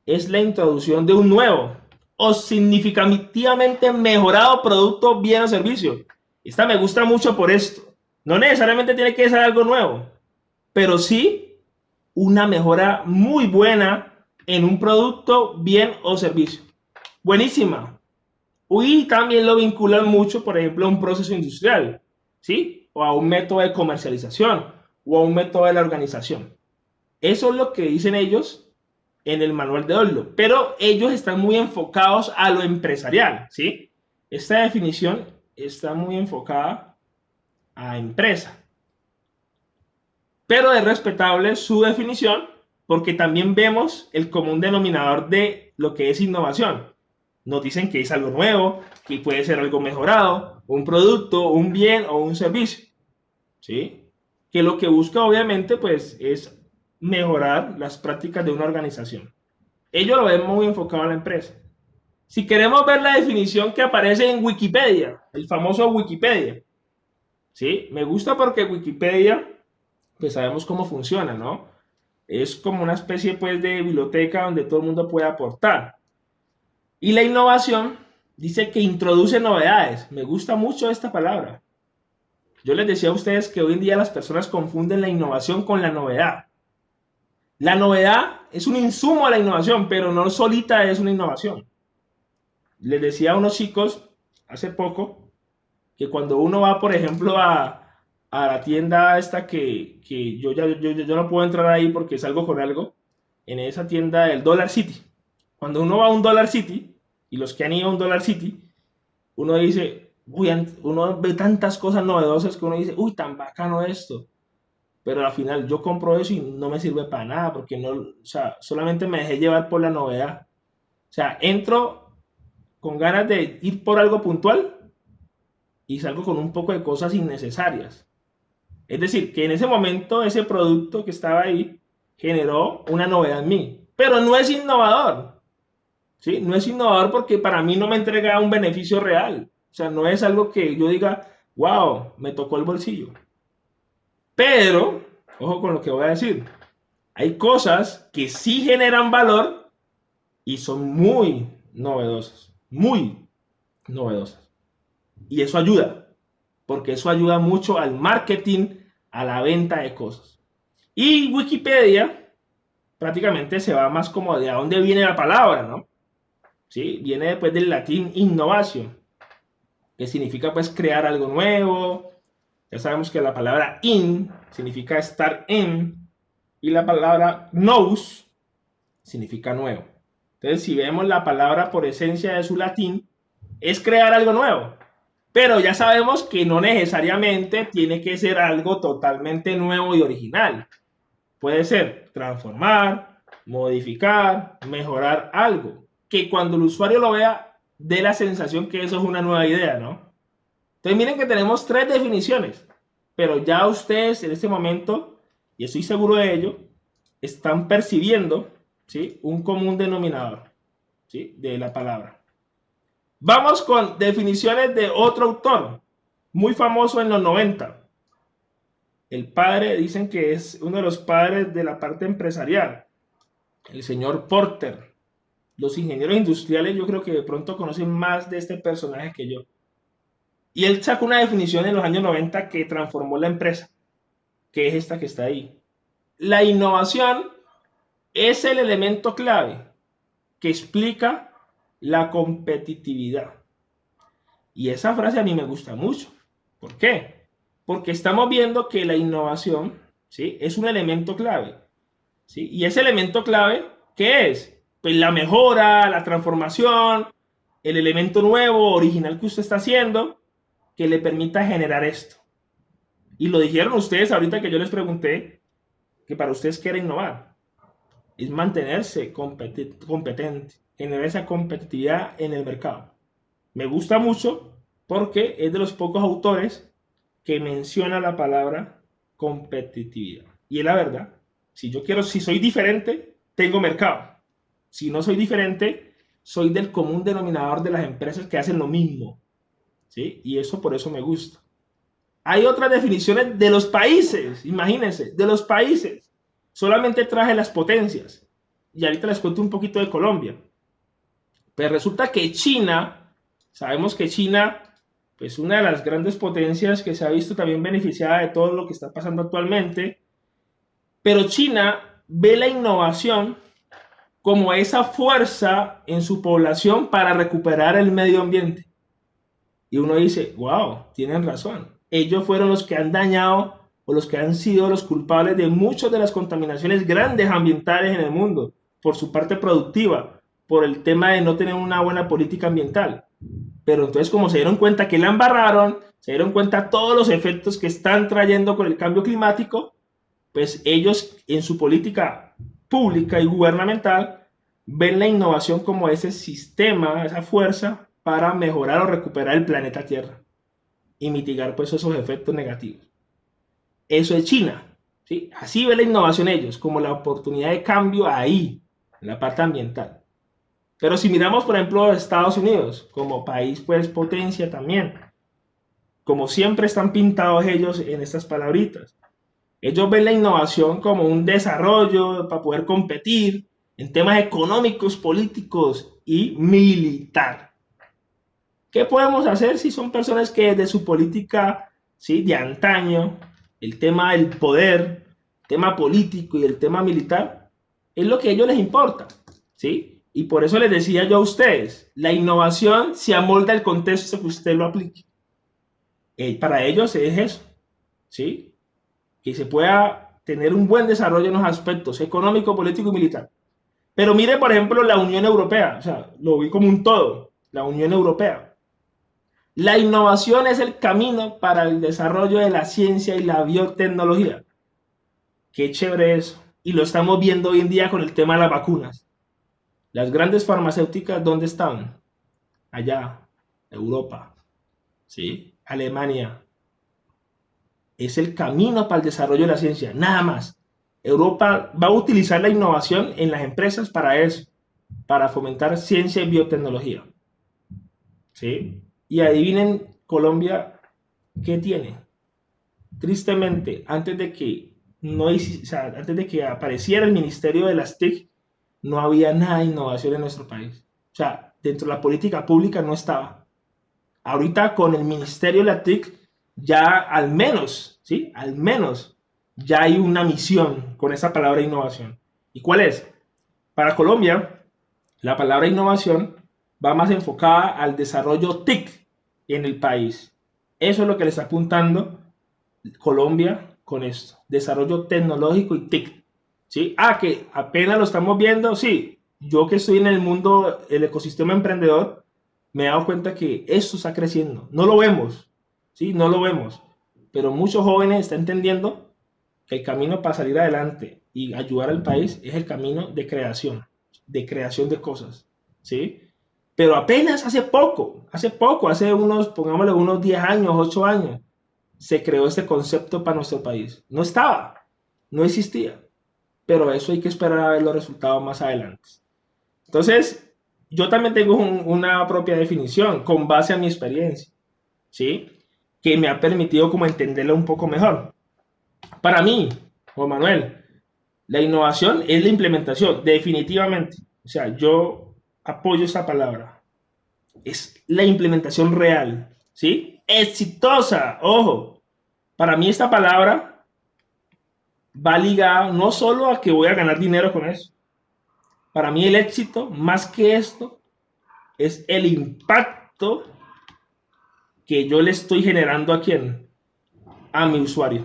es la introducción de un nuevo o significativamente mejorado producto, bien o servicio. Esta me gusta mucho por esto. No necesariamente tiene que ser algo nuevo, pero sí una mejora muy buena en un producto, bien o servicio. Buenísima. Y también lo vinculan mucho, por ejemplo, a un proceso industrial, ¿sí? O a un método de comercialización o a un método de la organización. Eso es lo que dicen ellos en el manual de Oslo, pero ellos están muy enfocados a lo empresarial, ¿sí? Esta definición está muy enfocada a empresa, pero es respetable su definición porque también vemos el común denominador de lo que es innovación. Nos dicen que es algo nuevo, que puede ser algo mejorado, un producto, un bien o un servicio, ¿sí? Que lo que busca obviamente pues es mejorar las prácticas de una organización. Ellos lo ven muy enfocado a la empresa. Si queremos ver la definición que aparece en Wikipedia, el famoso Wikipedia, ¿sí? Me gusta porque Wikipedia, pues sabemos cómo funciona, ¿no? Es como una especie, pues, de biblioteca donde todo el mundo puede aportar. Y la innovación dice que introduce novedades. Me gusta mucho esta palabra. Yo les decía a ustedes que hoy en día las personas confunden la innovación con la novedad. La novedad es un insumo a la innovación, pero no solita es una innovación. Les decía a unos chicos hace poco que cuando uno va, por ejemplo, a la tienda esta que yo no puedo entrar ahí porque salgo con algo, en esa tienda del Dollar City. Cuando uno va a un Dollar City, y los que han ido a un Dollar City, uno dice, uy, uno ve tantas cosas novedosas que uno dice, uy, tan bacano esto. Pero al final yo compro eso y no me sirve para nada, porque no, o sea, solamente me dejé llevar por la novedad. O sea, entro con ganas de ir por algo puntual y salgo con un poco de cosas innecesarias. Es decir, que en ese momento ese producto que estaba ahí generó una novedad en mí, pero no es innovador, ¿sí? No es innovador porque para mí no me entrega un beneficio real. O sea, no es algo que yo diga, wow, me tocó el bolsillo. Pero, ojo con lo que voy a decir, hay cosas que sí generan valor y son muy novedosas, muy novedosas. Y eso ayuda, porque eso ayuda mucho al marketing, a la venta de cosas. Y Wikipedia prácticamente se va más como de a dónde viene la palabra, ¿no? ¿Sí? Viene después del latín innovación, que significa pues crear algo nuevo. Ya sabemos que la palabra in significa estar en, y la palabra nous significa nuevo. Entonces, si vemos la palabra por esencia de su latín, es crear algo nuevo. Pero ya sabemos que no necesariamente tiene que ser algo totalmente nuevo y original. Puede ser transformar, modificar, mejorar algo. Que cuando el usuario lo vea, dé la sensación que eso es una nueva idea, ¿no? Entonces miren que tenemos 3 definiciones. Pero ya ustedes en este momento, y estoy seguro de ello, están percibiendo, ¿sí?, un común denominador, ¿sí?, de la palabra. Vamos con definiciones de otro autor, muy famoso en los 90. El padre, dicen que es uno de los padres de la parte empresarial, el señor Porter. Los ingenieros industriales yo creo que de pronto conocen más de este personaje que yo. Y él sacó una definición en los años 90 que transformó la empresa, que es esta que está ahí. La innovación es el elemento clave que explica la competitividad. Y esa frase a mí me gusta mucho. ¿Por qué? Porque estamos viendo que la innovación, ¿sí?, es un elemento clave, ¿sí? Y ese elemento clave, ¿qué es? Pues la mejora, la transformación, el elemento nuevo, original que usted está haciendo, que le permita generar esto. Y lo dijeron ustedes ahorita que yo les pregunté que para ustedes qué era innovar. Es mantenerse competente, generar esa competitividad en el mercado. Me gusta mucho porque es de los pocos autores que menciona la palabra competitividad. Y es la verdad. Si soy diferente, tengo mercado. Si no soy diferente, soy del común denominador de las empresas que hacen lo mismo, ¿sí? Y eso por eso me gusta. Hay otras definiciones de los países, imagínense, de los países. Solamente traje las potencias. Y ahorita les cuento un poquito de Colombia. Pero resulta que China, sabemos que China, pues una de las grandes potencias que se ha visto también beneficiada de todo lo que está pasando actualmente. Pero China ve la innovación como esa fuerza en su población para recuperar el medio ambiente. Y uno dice, wow, tienen razón. Ellos fueron los que han dañado o los que han sido los culpables de muchas de las contaminaciones grandes ambientales en el mundo, por su parte productiva, por el tema de no tener una buena política ambiental. Pero entonces, como se dieron cuenta que la embarraron, se dieron cuenta todos los efectos que están trayendo con el cambio climático, pues ellos en su política pública y gubernamental ven la innovación como ese sistema, esa fuerza para mejorar o recuperar el planeta Tierra y mitigar pues esos efectos negativos. Eso es China, ¿sí? Así ve la innovación ellos, como la oportunidad de cambio ahí, en la parte ambiental. Pero si miramos, por ejemplo, Estados Unidos, como país, pues potencia también, como siempre están pintados ellos en estas palabritas. Ellos ven la innovación como un desarrollo para poder competir en temas económicos, políticos y militar. ¿Qué podemos hacer si son personas que desde su política, ¿sí?, de antaño, el tema del poder, el tema político y el tema militar, es lo que a ellos les importa, ¿sí? Y por eso les decía yo a ustedes, la innovación se amolda al contexto que usted lo aplique. Para ellos es eso, ¿sí? Que se pueda tener un buen desarrollo en los aspectos económico, político y militar. Pero mire, por ejemplo, la Unión Europea, o sea, lo vi como un todo, la Unión Europea. La innovación es el camino para el desarrollo de la ciencia y la biotecnología. Qué chévere eso. Y lo estamos viendo hoy en día con el tema de las vacunas. Las grandes farmacéuticas, ¿dónde están? Allá, Europa, ¿sí? Alemania. Es el camino para el desarrollo de la ciencia, nada más. Europa va a utilizar la innovación en las empresas para eso, para fomentar ciencia y biotecnología, ¿sí? Y adivinen, Colombia, ¿qué tiene? Tristemente, antes de que apareciera el Ministerio de las TIC, no había nada de innovación en nuestro país. O sea, dentro de la política pública no estaba. Ahorita con el Ministerio de la TIC, ya al menos, ¿sí? Al menos ya hay una misión con esa palabra innovación. ¿Y cuál es? Para Colombia, la palabra innovación va más enfocada al desarrollo TIC en el país. Eso es lo que le está apuntando Colombia con esto, desarrollo tecnológico y TIC, ¿sí? Que apenas lo estamos viendo, sí. Yo que estoy en el mundo, el ecosistema emprendedor, me he dado cuenta que esto está creciendo. No lo vemos, ¿sí? No lo vemos. Pero muchos jóvenes están entendiendo que el camino para salir adelante y ayudar al país es el camino de creación de cosas, ¿sí? Pero apenas hace poco, hace unos, pongámosle unos 10 años, 8 años, se creó este concepto para nuestro país. No estaba, no existía. Pero eso hay que esperar a ver los resultados más adelante. Entonces, yo también tengo una propia definición con base a mi experiencia, ¿sí? Que me ha permitido como entenderla un poco mejor. Para mí, Juan Manuel, la innovación es la implementación, definitivamente. O sea, yo apoyo esta palabra. Es la implementación real, ¿sí? Exitosa, ojo. Para mí esta palabra va ligada no solo a que voy a ganar dinero con eso. Para mí el éxito, más que esto, es el impacto que yo le estoy generando a quién, a mi usuario.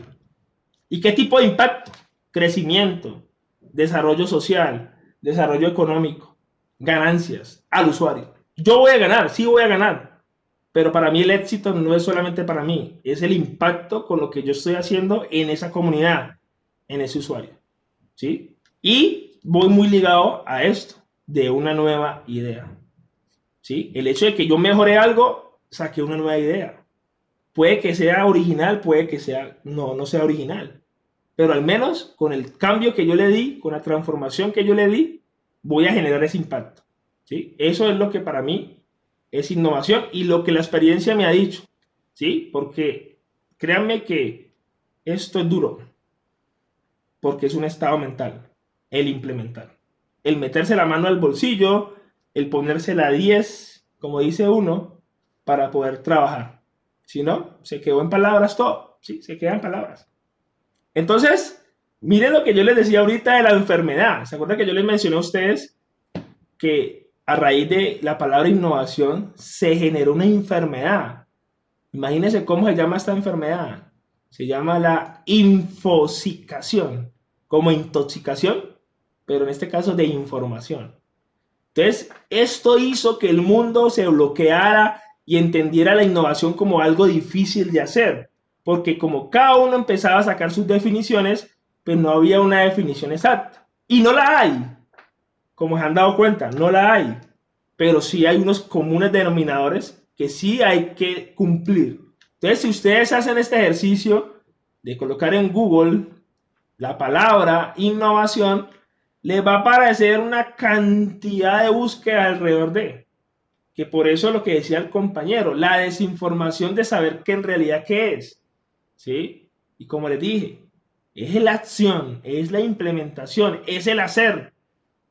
¿Y qué tipo de impacto? Crecimiento, desarrollo social, desarrollo económico, ganancias al usuario. Yo voy a ganar, sí voy a ganar, pero para mí el éxito no es solamente para mí, es el impacto con lo que yo estoy haciendo en esa comunidad, en ese usuario, ¿sí? Y voy muy ligado a esto, de una nueva idea, ¿sí? El hecho de que yo mejore algo, saqué una nueva idea. Puede que sea original, puede que sea, no sea original. Pero al menos con el cambio que yo le di, con la transformación que yo le di, voy a generar ese impacto, ¿sí? Eso es lo que para mí es innovación y lo que la experiencia me ha dicho, ¿sí? Porque créanme que esto es duro, porque es un estado mental, el implementar. El meterse la mano al bolsillo, el ponerse la 10, como dice uno, para poder trabajar. Si no, se quedó en palabras todo, ¿sí? Se queda en palabras. Entonces, miren lo que yo les decía ahorita de la enfermedad. ¿Se acuerdan que yo les mencioné a ustedes que a raíz de la palabra innovación se generó una enfermedad? Imagínense cómo se llama esta enfermedad. Se llama la infosicación, como intoxicación, pero en este caso de información. Entonces, esto hizo que el mundo se bloqueara y entendiera la innovación como algo difícil de hacer, porque como cada uno empezaba a sacar sus definiciones, pues no había una definición exacta. Y no la hay, como se han dado cuenta, no la hay, pero sí hay unos comunes denominadores que sí hay que cumplir. Entonces, si ustedes hacen este ejercicio de colocar en Google la palabra innovación, les va a aparecer una cantidad de búsqueda alrededor de, que por eso lo que decía el compañero, la desinformación de saber qué en realidad qué es, ¿sí? Y como les dije, es la acción, es la implementación, es el hacer,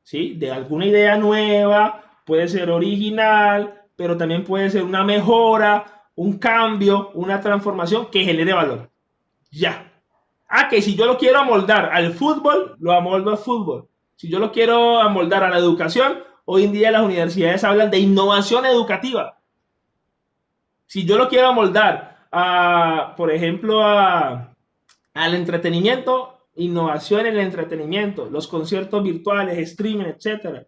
¿sí? De alguna idea nueva, puede ser original, pero también puede ser una mejora, un cambio, una transformación que genere valor. Ya. Que si yo lo quiero amoldar al fútbol, lo amoldo al fútbol. Si yo lo quiero amoldar a la educación, hoy en día las universidades hablan de innovación educativa. Si yo lo quiero amoldar por ejemplo, al entretenimiento, innovación en el entretenimiento, los conciertos virtuales, streaming, etcétera,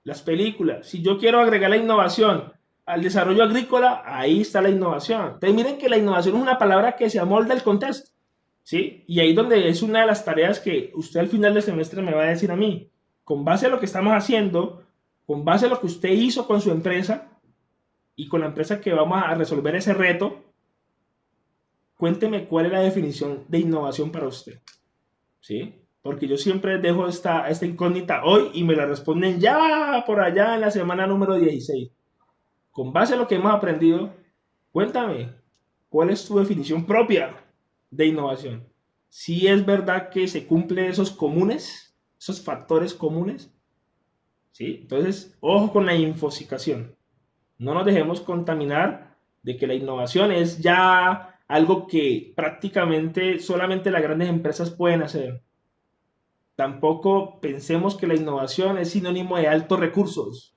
las películas. Si yo quiero agregar la innovación al desarrollo agrícola, ahí está la innovación. Entonces miren que la innovación es una palabra que se amolda al contexto, ¿sí? Y ahí donde es una de las tareas que usted al final del semestre me va a decir a mí, con base a lo que estamos haciendo, con base a lo que usted hizo con su empresa y con la empresa que vamos a resolver ese reto, cuénteme cuál es la definición de innovación para usted, ¿sí? Porque yo siempre dejo esta incógnita hoy y me la responden ya por allá en la semana número 16. Con base a lo que hemos aprendido, cuéntame, ¿cuál es tu definición propia de innovación? Si es verdad que se cumplen esos comunes, esos factores comunes, ¿sí? Entonces, ojo con la infosicación. No nos dejemos contaminar de que la innovación es ya algo que prácticamente solamente las grandes empresas pueden hacer. Tampoco pensemos que la innovación es sinónimo de altos recursos.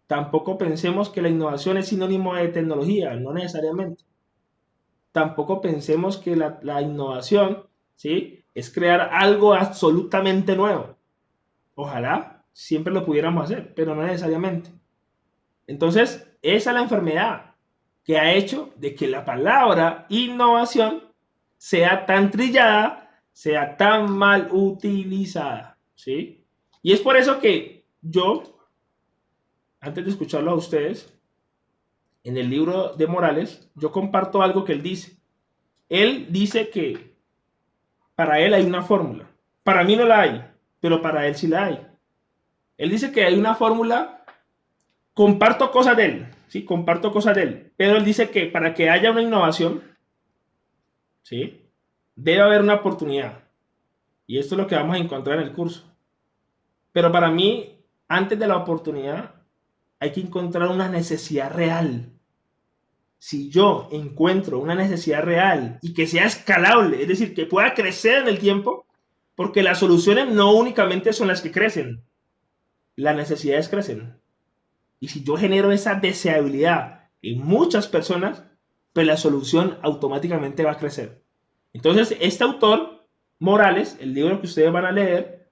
Tampoco pensemos que la innovación es sinónimo de tecnología, no necesariamente. Tampoco pensemos que la innovación, ¿sí?, es crear algo absolutamente nuevo. Ojalá siempre lo pudiéramos hacer, pero no necesariamente. Entonces, esa es la enfermedad que ha hecho de que la palabra innovación sea tan trillada, sea tan mal utilizada, ¿sí? Y es por eso que yo, antes de escucharlo a ustedes, en el libro de Morales, yo comparto algo que él dice. Él dice que para él hay una fórmula. Para mí no la hay, pero para él sí la hay. Él dice que hay una fórmula, comparto cosas de él, ¿sí? Comparto cosas de él, pero él dice que para que haya una innovación, ¿sí?, debe haber una oportunidad. Y esto es lo que vamos a encontrar en el curso. Pero para mí, antes de la oportunidad, hay que encontrar una necesidad real. Si yo encuentro una necesidad real y que sea escalable, es decir, que pueda crecer en el tiempo, porque las soluciones no únicamente son las que crecen, las necesidades crecen. Y si yo genero esa deseabilidad en muchas personas, pues la solución automáticamente va a crecer. Entonces, este autor, Morales, el libro que ustedes van a leer,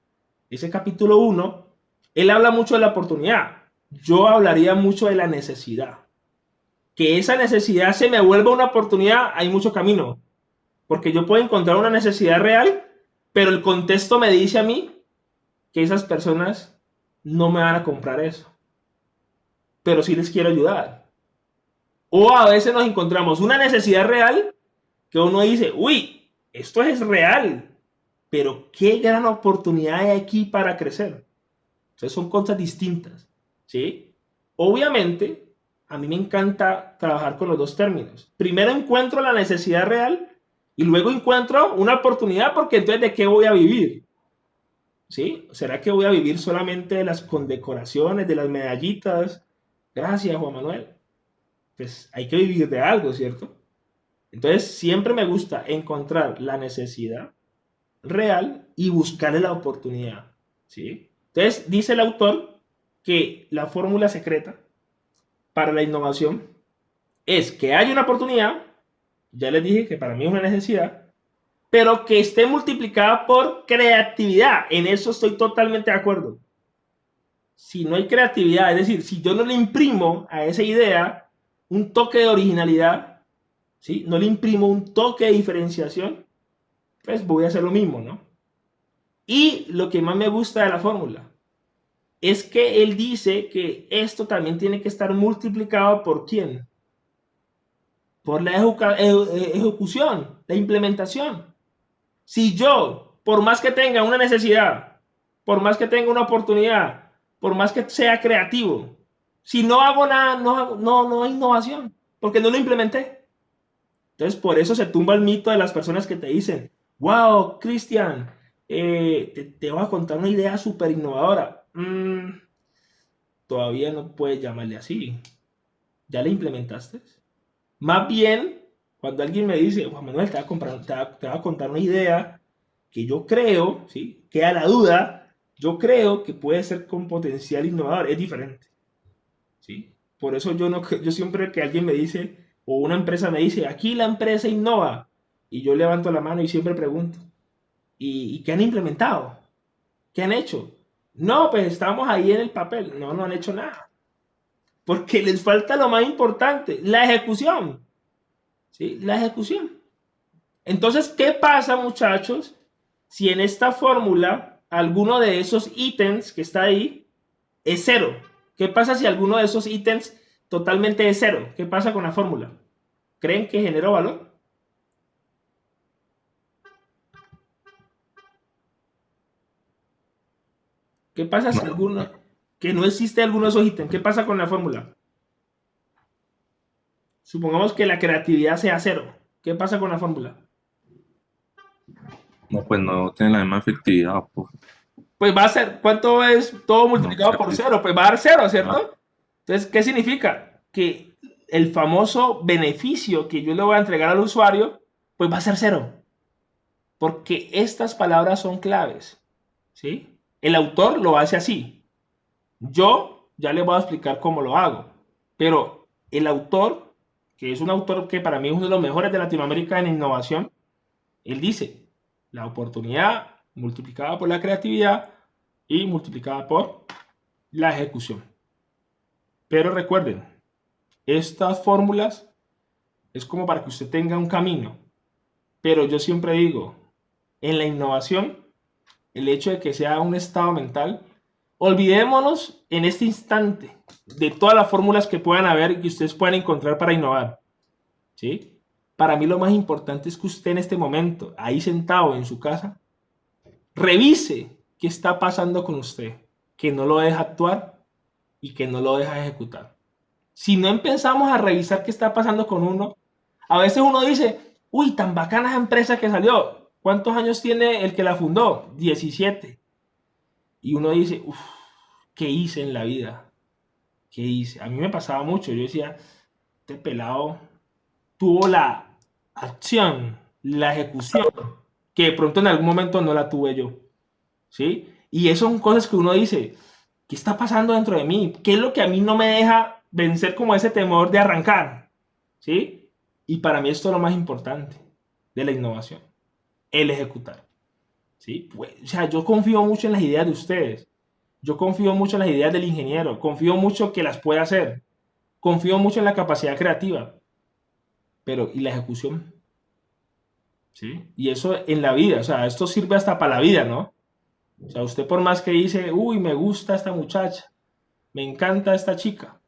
ese capítulo 1, él habla mucho de la oportunidad. Yo hablaría mucho de la necesidad. Que esa necesidad se me vuelva una oportunidad, hay mucho camino. Porque yo puedo encontrar una necesidad real, pero el contexto me dice a mí que esas personas no me van a comprar eso. Pero sí les quiero ayudar. O a veces nos encontramos una necesidad real que uno dice, uy, esto es real, pero qué gran oportunidad hay aquí para crecer. Entonces son cosas distintas, ¿sí? Obviamente, a mí me encanta trabajar con los dos términos. Primero encuentro la necesidad real y luego encuentro una oportunidad, porque entonces ¿de qué voy a vivir? ¿Sí? ¿Será que voy a vivir solamente de las condecoraciones, de las medallitas? Gracias, Juan Manuel. Pues hay que vivir de algo, ¿cierto? Entonces siempre me gusta encontrar la necesidad real y buscarle la oportunidad, ¿sí? Entonces dice el autor que la fórmula secreta para la innovación es que haya una oportunidad, ya les dije que para mí es una necesidad, pero que esté multiplicada por creatividad. En eso estoy totalmente de acuerdo. Si no hay creatividad, es decir, si yo no le imprimo a esa idea un toque de originalidad, ¿sí?, no le imprimo un toque de diferenciación, pues voy a hacer lo mismo, ¿no? Y lo que más me gusta de la fórmula es que él dice que esto también tiene que estar multiplicado por ¿quién? Por la ejecución, la implementación. Si yo, por más que tenga una necesidad, por más que tenga una oportunidad, por más que sea creativo, Si no hago nada, no hay innovación, porque no lo implementé. Entonces, por eso se tumba el mito de las personas que te dicen, wow, Cristian, te voy a contar una idea súper innovadora. Todavía no puedes llamarle así. ¿Ya la implementaste? Más bien, cuando alguien me dice, Juan Manuel, te voy a contar una idea que yo creo, ¿sí? Queda la duda, yo creo que puede ser con potencial innovador, es diferente, ¿sí? Por eso yo siempre que alguien me dice, o una empresa me dice, aquí la empresa innova, y yo levanto la mano y siempre pregunto, ¿y qué han implementado? ¿Qué han hecho? No, pues estamos ahí en el papel. No han hecho nada. Porque les falta lo más importante, la ejecución. ¿Sí? La ejecución. Entonces, ¿qué pasa, muchachos, si en esta fórmula alguno de esos ítems que está ahí es cero? ¿Qué pasa si alguno de esos ítems totalmente es cero? ¿Qué pasa con la fórmula? ¿Creen que generó valor? ¿Qué pasa si que no existe alguno de esos ítems? ¿Qué pasa con la fórmula? Supongamos que la creatividad sea cero. ¿Qué pasa con la fórmula? No, pues no tiene la misma efectividad, pues. Pues va a ser, ¿cuánto es todo No multiplicado sé. por cero? Pues va a dar cero, Ah, ¿cierto? Entonces, ¿qué significa? Que el famoso beneficio que yo le voy a entregar al usuario, pues va a ser cero. Porque estas palabras son claves, ¿sí? El autor lo hace así. Yo ya le voy a explicar cómo lo hago. Pero el autor, que es un autor que para mí es uno de los mejores de Latinoamérica en innovación, él dice, la oportunidad multiplicada por la creatividad y multiplicada por la ejecución. Pero recuerden, estas fórmulas es como para que usted tenga un camino. Pero yo siempre digo, en la innovación, el hecho de que sea un estado mental, olvidémonos en este instante de todas las fórmulas que puedan haber y que ustedes puedan encontrar para innovar. ¿Sí? Para mí lo más importante es que usted en este momento, ahí sentado en su casa, revise qué está pasando con usted, que no lo deja actuar y que no lo deja ejecutar. Si no empezamos a revisar qué está pasando con uno, a veces uno dice, uy, tan bacana esa empresa que salió. ¿Cuántos años tiene el que la fundó? 17. Y uno dice, uff, ¿qué hice en la vida? ¿Qué hice? A mí me pasaba mucho. Yo decía, este pelado tuvo la acción, la ejecución, que de pronto en algún momento no la tuve yo. ¿Sí? Y eso son cosas que uno dice, ¿qué está pasando dentro de mí? ¿Qué es lo que a mí no me deja vencer como ese temor de arrancar? ¿Sí? Y para mí esto es lo más importante de la innovación, el ejecutar. ¿Sí? Pues, o sea, yo confío mucho en las ideas de ustedes. Yo confío mucho en las ideas del ingeniero. Confío mucho que las puede hacer. Confío mucho en la capacidad creativa. Pero, ¿y la ejecución? ¿Sí? Y eso en la vida, o sea, esto sirve hasta para la vida, ¿no? O sea, usted por más que dice, uy, me gusta esta muchacha, me encanta esta chica,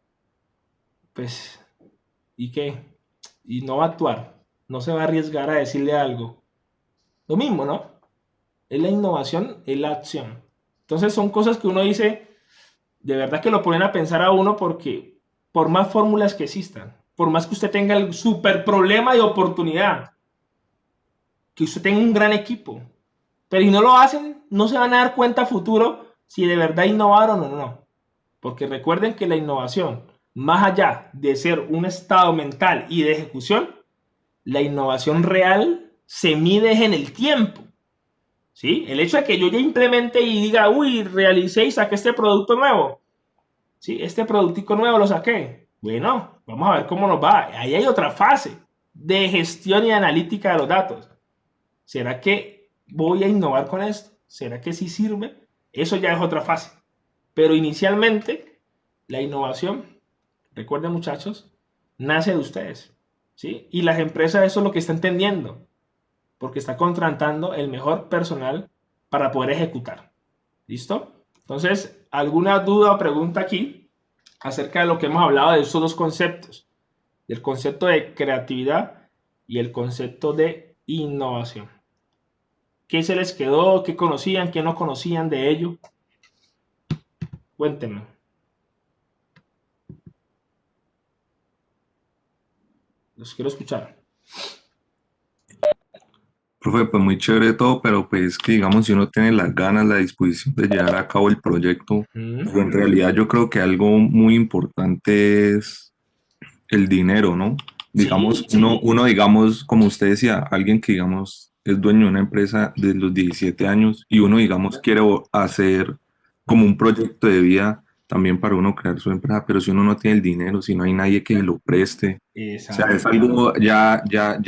pues, ¿y qué? Y no va a actuar, no se va a arriesgar a decirle algo. Lo mismo, ¿no? Es la innovación, es la acción. Entonces son cosas que uno dice, de verdad que lo ponen a pensar a uno porque por más fórmulas que existan, por más que usted tenga el super problema de oportunidad, que usted tenga un gran equipo, pero si no lo hacen, no se van a dar cuenta a futuro si de verdad innovaron o no. Porque recuerden que la innovación, más allá de ser un estado mental y de ejecución, la innovación real se mide en el tiempo. ¿Sí? El hecho de que yo ya implemente y diga, uy, realicé y saqué este producto nuevo. ¿Sí? Este productico nuevo lo saqué. Bueno, vamos a ver cómo nos va. Ahí hay otra fase de gestión y analítica de los datos. ¿Será que voy a innovar con esto? ¿Será que sí sirve? Eso ya es otra fase. Pero inicialmente, la innovación, recuerden muchachos, nace de ustedes. ¿Sí? Y las empresas eso es lo que están entendiendo, porque está contratando el mejor personal para poder ejecutar. ¿Listo? Entonces, ¿alguna duda o pregunta aquí acerca de lo que hemos hablado de esos dos conceptos? Del concepto de creatividad y el concepto de innovación. ¿Qué se les quedó? ¿Qué conocían? ¿Qué no conocían de ello? Cuéntenme. Los quiero escuchar. Profe, pues muy chévere todo, pero pues que digamos, si uno tiene las ganas, la disposición de llevar a cabo el proyecto, pero en realidad yo creo que algo muy importante es el dinero, ¿no? Digamos, Sí, uno, digamos, como usted decía, alguien que, digamos, es dueño de una empresa desde los 17 años y uno, digamos, quiere hacer como un proyecto de vida también para uno crear su empresa, pero si uno no tiene el dinero, si no hay nadie que lo preste, o sea, es exacto, algo ya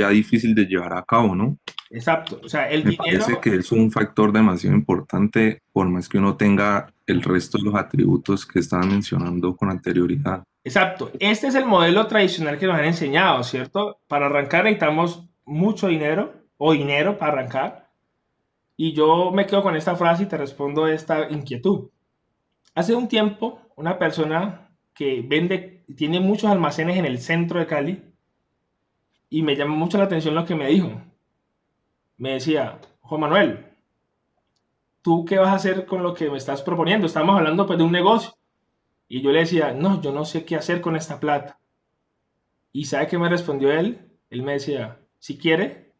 difícil de llevar a cabo, ¿no? exacto. O sea, el Me parece dinero, que es un factor demasiado importante, por más que uno tenga el resto de los atributos que estaban mencionando con anterioridad. exacto. Este es el modelo tradicional que nos han enseñado, ¿cierto? Para arrancar necesitamos mucho dinero o dinero para arrancar. Y yo me quedo con esta frase y te respondo esta inquietud. Hace un tiempo, una persona que tiene muchos almacenes en el centro de Cali y me llamó mucho la atención lo que me dijo. Me decía, Juan Manuel, ¿tú qué vas a hacer con lo que me estás proponiendo? Estamos hablando pues de un negocio. Y yo le decía, no, yo no sé qué hacer con esta plata. ¿Y sabe qué me respondió él? Él me decía, si quiere,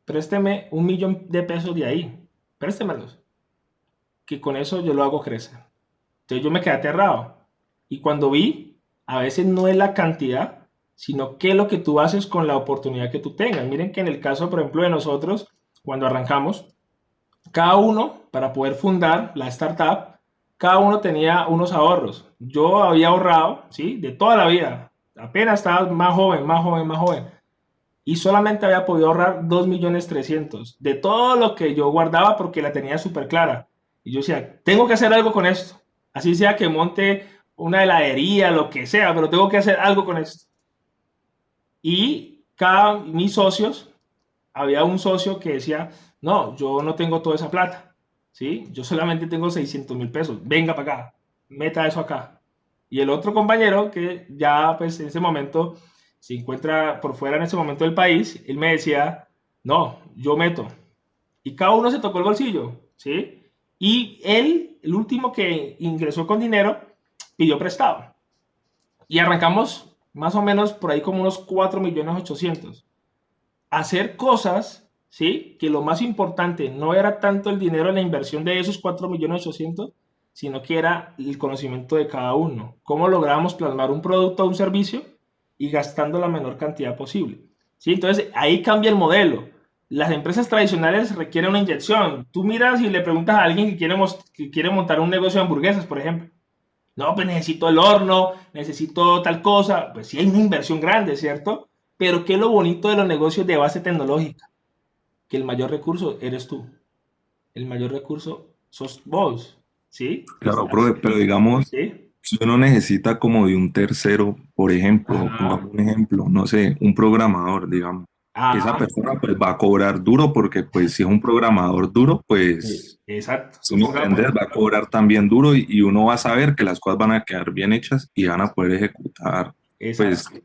présteme 1 millón de pesos de ahí. Préstemelos, que con eso yo lo hago crecer. Entonces yo me quedé aterrado. Y cuando vi, a veces no es la cantidad, sino qué es lo que tú haces con la oportunidad que tú tengas. Miren que en el caso, por ejemplo, de nosotros, cuando arrancamos, cada uno, para poder fundar la startup, cada uno tenía unos ahorros. Yo había ahorrado, ¿sí? De toda la vida. Apenas estaba más joven, más joven, más joven. Y solamente había podido ahorrar 2.300.000 de todo lo que yo guardaba porque la tenía súper clara. Y yo decía, tengo que hacer algo con esto. Así sea que monte una heladería, lo que sea, pero tengo que hacer algo con esto. Y mis socios, había un socio que decía, no, yo no tengo toda esa plata, ¿sí? Yo solamente tengo 600.000 pesos, venga para acá, meta eso acá. Y el otro compañero que ya pues en ese momento se encuentra por fuera en ese momento del país, él me decía, no, yo meto. Y cada uno se tocó el bolsillo, ¿sí? Y él, el último que ingresó con dinero, pidió prestado. Y arrancamos más o menos por ahí como unos 4.800.000. Hacer cosas, ¿sí? Que lo más importante no era tanto el dinero en la inversión de esos 4.800.000, sino que era el conocimiento de cada uno. Cómo logramos plasmar un producto o un servicio y gastando la menor cantidad posible. ¿Sí? Entonces ahí cambia el modelo. Las empresas tradicionales requieren una inyección. Tú miras y le preguntas a alguien que quiere montar un negocio de hamburguesas, por ejemplo. No, pues necesito el horno, necesito tal cosa. Pues sí hay una inversión grande, ¿cierto? Pero ¿qué es lo bonito de los negocios de base tecnológica? Que el mayor recurso eres tú. El mayor recurso sos vos. ¿Sí? Claro, profe, pero digamos, ¿Sí? si uno necesita como de un tercero, por ejemplo, Ajá. pongamos un ejemplo, no sé, un programador, digamos, esa Ajá. persona pues va a cobrar duro porque pues si es un programador duro, pues, Exacto. si me entiendes, va a cobrar también duro y uno va a saber que las cosas van a quedar bien hechas y van a poder ejecutar pues Exacto.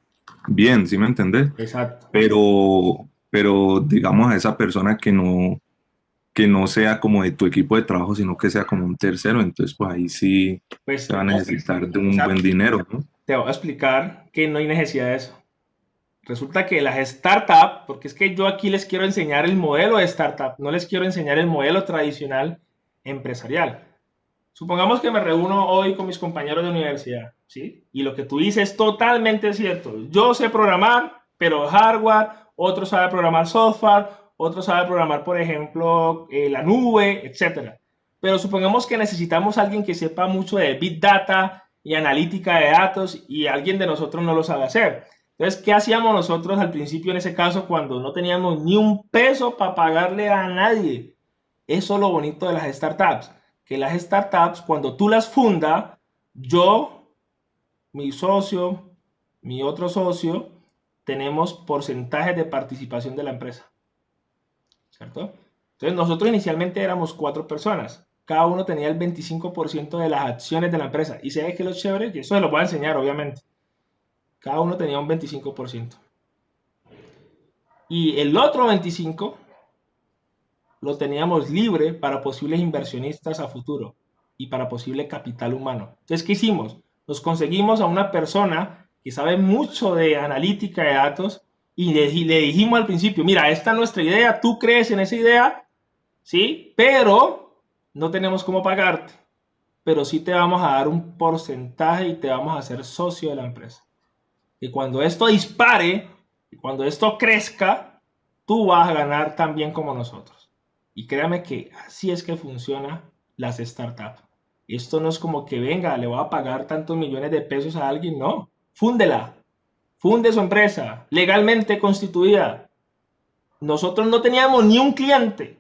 bien, ¿sí me entendés? Exacto. Pero digamos a esa persona que no sea como de tu equipo de trabajo, sino que sea como un tercero, entonces pues ahí sí Pues, se va a necesitar de un buen exacto. dinero, ¿no? Te voy a explicar que no hay necesidad de eso. Resulta que las startups, porque es que yo aquí les quiero enseñar el modelo de startup, no les quiero enseñar el modelo tradicional empresarial. Supongamos que me reúno hoy con mis compañeros de universidad, ¿sí? Y lo que tú dices es totalmente cierto. Yo sé programar, pero hardware, otro sabe programar software, otro sabe programar, por ejemplo, la nube, etcétera. Pero supongamos que necesitamos a alguien que sepa mucho de Big Data y analítica de datos y alguien de nosotros no lo sabe hacer. Entonces, ¿qué hacíamos nosotros al principio en ese caso cuando no teníamos ni un peso para pagarle a nadie? Eso es lo bonito de las startups, que las startups cuando tú las fundas, yo, mi socio, mi otro socio, tenemos porcentajes de participación de la empresa, ¿cierto? Entonces nosotros inicialmente éramos 4 personas, cada uno tenía el 25% de las acciones de la empresa. ¿Y sabes qué es lo chévere? Y eso se lo voy a enseñar, obviamente. Cada uno tenía un 25%. Y el otro 25% lo teníamos libre para posibles inversionistas a futuro y para posible capital humano. Entonces, ¿qué hicimos? Nos conseguimos a una persona que sabe mucho de analítica de datos Y le dijimos al principio, mira, esta es nuestra idea, tú crees en esa idea, ¿sí? Pero no tenemos cómo pagarte. Pero sí te vamos a dar un porcentaje y te vamos a hacer socio de la empresa. Y cuando esto dispare, y cuando esto crezca, tú vas a ganar también como nosotros. Y créame que así es que funcionan las startups. Esto no es como que venga, le voy a pagar tantos millones de pesos a alguien, no. Fúndela. Funde su empresa, legalmente constituida. Nosotros no teníamos ni un cliente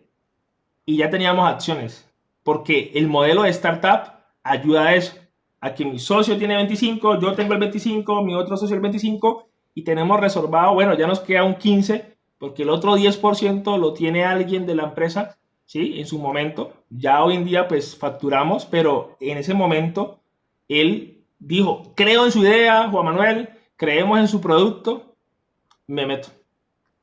y ya teníamos acciones, porque el modelo de startup ayuda a eso, a que mi socio tiene 25, yo tengo el 25, mi otro socio el 25 y tenemos reservado, bueno, ya nos queda un 15, porque el otro 10% lo tiene alguien de la empresa, ¿sí? En su momento. Ya hoy en día pues facturamos, pero en ese momento él dijo, creo en su idea, Juan Manuel, creemos en su producto, me meto.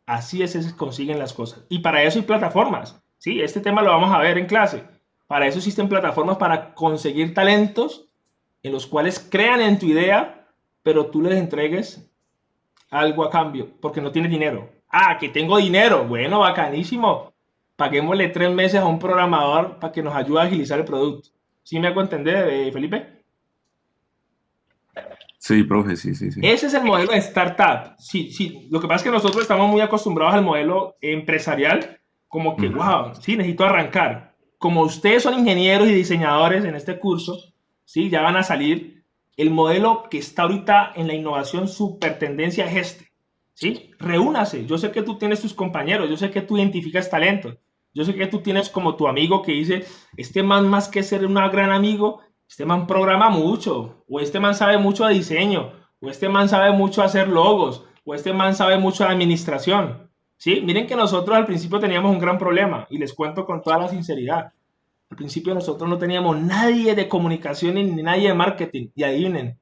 Así es que se consiguen las cosas. Y para eso hay plataformas, ¿sí? Este tema lo vamos a ver en clase. Para eso existen plataformas para conseguir talentos en los cuales crean en tu idea, pero tú les entregues algo a cambio, porque no tienes dinero. Ah, que tengo dinero. Bueno, bacanísimo. Paguémosle 3 meses a un programador para que nos ayude a agilizar el producto. ¿Sí me hago entender, Felipe? Sí, profe, sí, sí, sí. Ese es el modelo de startup. Sí, sí. Lo que pasa es que nosotros estamos muy acostumbrados al modelo empresarial, como que, wow, sí, necesito arrancar. Como ustedes son ingenieros y diseñadores en este curso, sí, ya van a salir. El modelo que está ahorita en la innovación, super tendencia es este, ¿sí? Reúnase. Yo sé que tú tienes tus compañeros, yo sé que tú identificas talentos, yo sé que tú tienes como tu amigo que dice, este man más que ser un gran amigo, este man programa mucho, o este man sabe mucho de diseño, o este man sabe mucho hacer logos, o este man sabe mucho de administración, ¿sí? Miren que nosotros al principio teníamos un gran problema, y les cuento con toda la sinceridad. Al principio nosotros no teníamos nadie de comunicación ni nadie de marketing, y adivinen,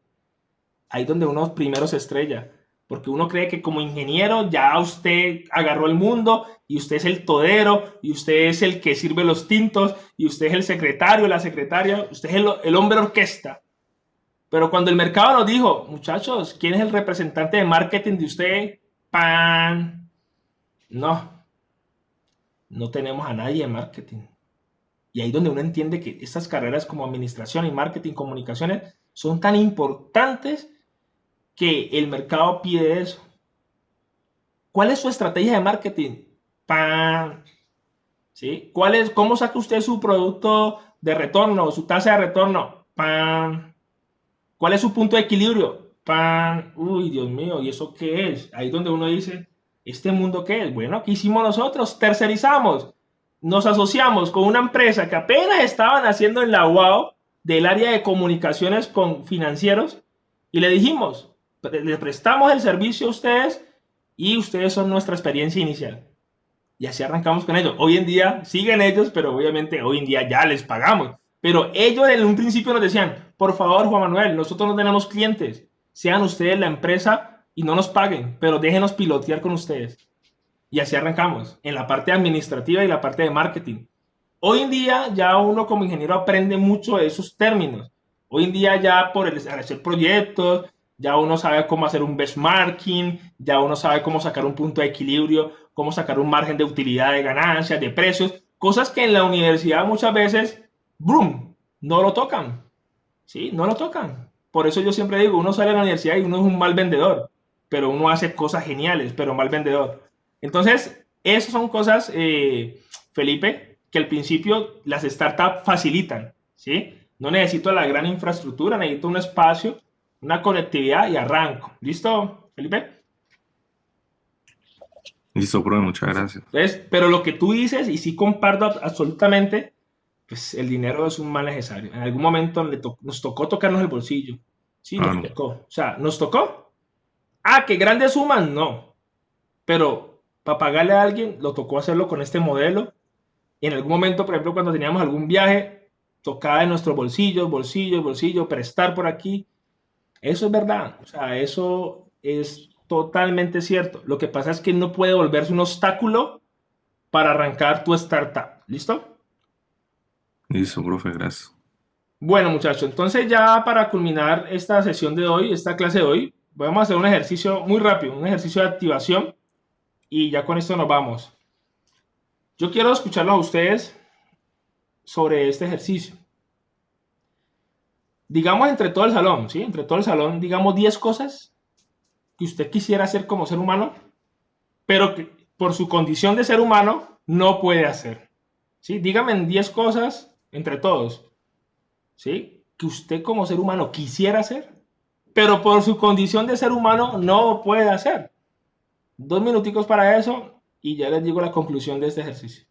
ahí es donde uno primero se estrella, porque uno cree que como ingeniero ya usted agarró el mundo y usted es el todero y usted es el que sirve los tintos y usted es el secretario, la secretaria, usted es el hombre orquesta. Pero cuando el mercado nos dijo, muchachos, ¿quién es el representante de marketing de usted? ¡Pan! No tenemos a nadie de marketing. Y ahí es donde uno entiende que estas carreras como administración y marketing, comunicaciones, son tan importantes que el mercado pide eso. ¿Cuál es su estrategia de marketing? ¡Pam! ¿Sí? ¿Cómo saca usted su producto de retorno, su tasa de retorno? ¡Pam! ¿Cuál es su punto de equilibrio? ¡Pam! Uy, Dios mío, ¿y eso qué es? Ahí es donde uno dice, ¿este mundo qué es? Bueno, ¿qué hicimos nosotros? Tercerizamos. Nos asociamos con una empresa que apenas estaban haciendo el UAO del área de comunicaciones con financieros y le dijimos, le prestamos el servicio a ustedes y ustedes son nuestra experiencia inicial. Y así arrancamos con ellos. Hoy en día siguen ellos, pero obviamente hoy en día ya les pagamos. Pero ellos en un principio nos decían, por favor, Juan Manuel, nosotros no tenemos clientes. Sean ustedes la empresa y no nos paguen, pero déjenos pilotear con ustedes. Y así arrancamos, en la parte administrativa y la parte de marketing. Hoy en día ya uno como ingeniero aprende mucho de esos términos. Hoy en día ya por hacer proyectos, ya uno sabe cómo hacer un benchmarking, ya uno sabe cómo sacar un punto de equilibrio, cómo sacar un margen de utilidad, de ganancias, de precios, cosas que en la universidad muchas veces, ¡brum!, no lo tocan. ¿Sí? No lo tocan. Por eso yo siempre digo, uno sale a la universidad y uno es un mal vendedor, pero uno hace cosas geniales, pero mal vendedor. Entonces, esas son cosas, Felipe, que al principio las startups facilitan, ¿sí? No necesito la gran infraestructura, necesito un espacio, una conectividad y arranco. ¿Listo, Felipe? Listo, profe, muchas gracias. Entonces, pero lo que tú dices, y sí comparto absolutamente, pues el dinero es un mal necesario. En algún momento nos tocó tocarnos el bolsillo. Sí, nos tocó. O sea, ¿nos tocó? Ah, ¿qué grandes sumas? No. Pero para pagarle a alguien, lo tocó hacerlo con este modelo. Y en algún momento, por ejemplo, cuando teníamos algún viaje, tocaba en nuestros bolsillo, prestar por aquí. Eso es verdad. O sea, eso es totalmente cierto. Lo que pasa es que no puede volverse un obstáculo para arrancar tu startup. ¿Listo? Listo, profe, gracias. Bueno, muchachos, entonces ya para culminar esta sesión de hoy, esta clase de hoy, vamos a hacer un ejercicio muy rápido, un ejercicio de activación. y ya con esto nos vamos. Yo quiero escucharlos a ustedes sobre este ejercicio. Digamos entre todo el salón, ¿sí? Entre todo el salón, digamos 10 cosas que usted quisiera hacer como ser humano, pero que por su condición de ser humano no puede hacer. ¿Sí? Dígame en 10 cosas entre todos, ¿sí? Que usted como ser humano quisiera hacer, pero por su condición de ser humano no puede hacer. 2 minuticos para eso y ya les digo la conclusión de este ejercicio.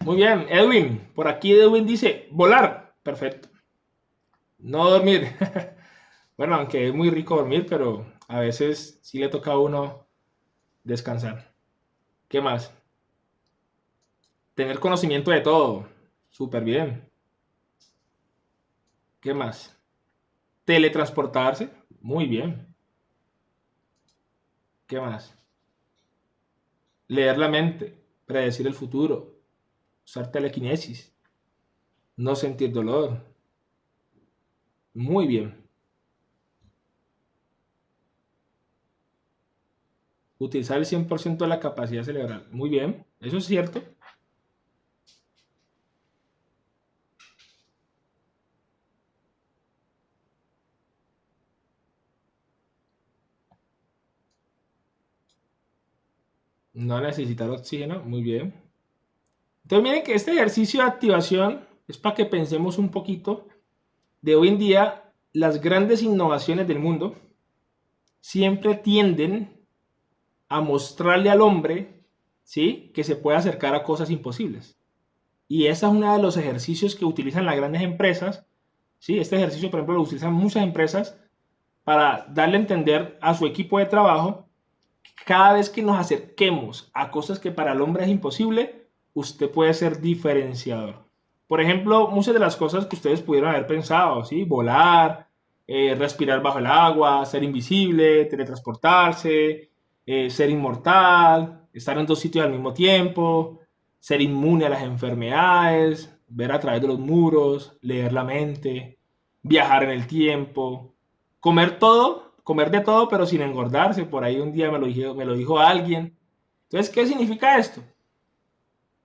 Muy bien, Edwin. Por aquí Edwin dice, volar. Perfecto. No dormir. Bueno, aunque es muy rico dormir, pero a veces sí le toca a uno descansar. ¿Qué más? Tener conocimiento de todo. Súper bien. ¿Qué más? Teletransportarse. Muy bien. ¿Qué más? Leer la mente. Predecir el futuro. Usar telequinesis. No sentir dolor. Muy bien. Utilizar el 100% de la capacidad cerebral. Muy bien. Eso es cierto. No necesitar oxígeno. Muy bien. Entonces miren que este ejercicio de activación es para que pensemos un poquito de hoy en día. Las grandes innovaciones del mundo siempre tienden a mostrarle al hombre, ¿sí?, que se puede acercar a cosas imposibles. Y ese es uno de los ejercicios que utilizan las grandes empresas, ¿sí? Este ejercicio, por ejemplo, lo utilizan muchas empresas para darle a entender a su equipo de trabajo que cada vez que nos acerquemos a cosas que para el hombre es imposible, usted puede ser diferenciador. Por ejemplo, muchas de las cosas que ustedes pudieron haber pensado, ¿sí? Volar, respirar bajo el agua, ser invisible, teletransportarse, ser inmortal, estar en 2 sitios al mismo tiempo, ser inmune a las enfermedades, ver a través de los muros, leer la mente, viajar en el tiempo, comer todo, comer de todo, pero sin engordarse. Por ahí un día me lo dijo alguien. Entonces, ¿qué significa esto?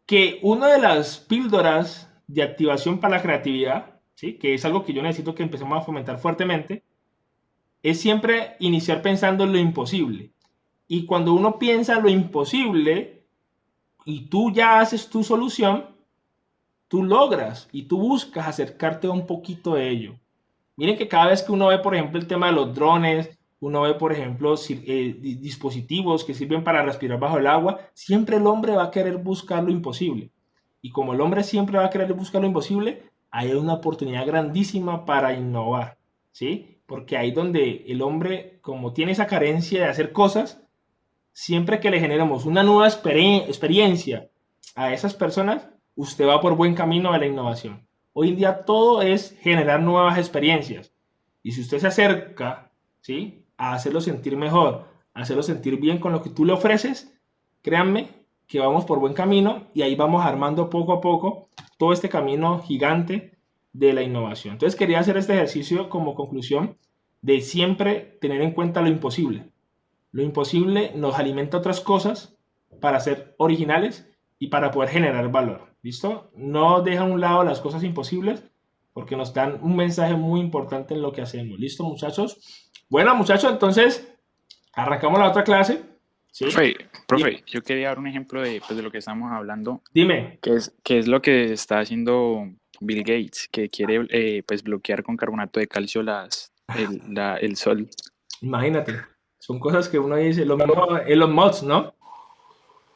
Que una de las píldoras de activación para la creatividad, ¿sí?, que es algo que yo necesito que empecemos a fomentar fuertemente, es siempre iniciar pensando en lo imposible. Y cuando uno piensa en lo imposible y tú ya haces tu solución, tú logras y tú buscas acercarte un poquito de ello. Miren que cada vez que uno ve, por ejemplo, el tema de los drones, uno ve, por ejemplo, dispositivos que sirven para respirar bajo el agua, siempre el hombre va a querer buscar lo imposible. Y como el hombre siempre va a querer buscar lo imposible, hay una oportunidad grandísima para innovar, ¿sí? Porque ahí donde el hombre, como tiene esa carencia de hacer cosas, siempre que le generemos una nueva experiencia a esas personas, usted va por buen camino de la innovación. Hoy en día todo es generar nuevas experiencias. Y si usted se acerca, ¿sí?, a hacerlo sentir mejor, a hacerlo sentir bien con lo que tú le ofreces, créanme que vamos por buen camino y ahí vamos armando poco a poco todo este camino gigante de la innovación. Entonces quería hacer este ejercicio como conclusión de siempre tener en cuenta lo imposible. Lo imposible nos alimenta otras cosas para ser originales y para poder generar valor. ¿Listo? No deja a un lado las cosas imposibles porque nos dan un mensaje muy importante en lo que hacemos. ¿Listo, muchachos? Bueno, muchachos, entonces arrancamos la otra clase. ¿Sí? Profe, yo quería dar un ejemplo de, pues, de lo que estamos hablando, Dime. que es lo que está haciendo Bill Gates, que quiere pues bloquear con carbonato de calcio el sol. Imagínate. Son cosas que uno dice, lo mismo Elon Musk, ¿no?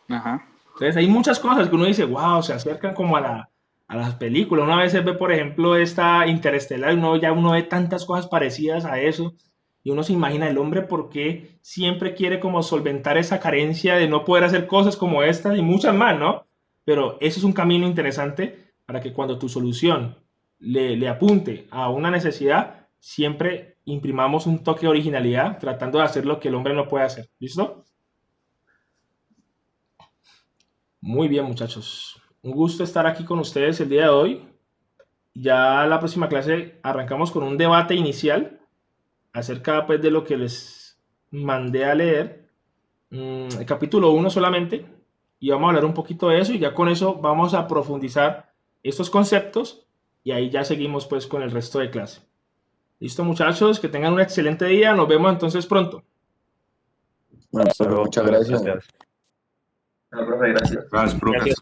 Ajá. Entonces hay muchas cosas que uno dice, wow, se acercan como a las películas. Una vez ve, por ejemplo, esta Interestelar, y uno ve tantas cosas parecidas a eso, y uno se imagina el hombre por qué siempre quiere como solventar esa carencia de no poder hacer cosas como estas y muchas más, ¿no? Pero eso es un camino interesante para que cuando tu solución le apunte a una necesidad, siempre imprimamos un toque de originalidad tratando de hacer lo que el hombre no puede hacer. ¿Listo? Muy bien, muchachos. Un gusto estar aquí con ustedes el día de hoy. Ya la próxima clase arrancamos con un debate inicial acerca pues, de lo que les mandé a leer. El capítulo 1 solamente. Y vamos a hablar un poquito de eso y ya con eso vamos a profundizar estos conceptos y ahí ya seguimos pues con el resto de clase. Listo, muchachos, que tengan un excelente día. Nos vemos entonces pronto. Bueno, Hasta luego, muchas profe, gracias. gracias. Gracias, profe. Gracias, profesor.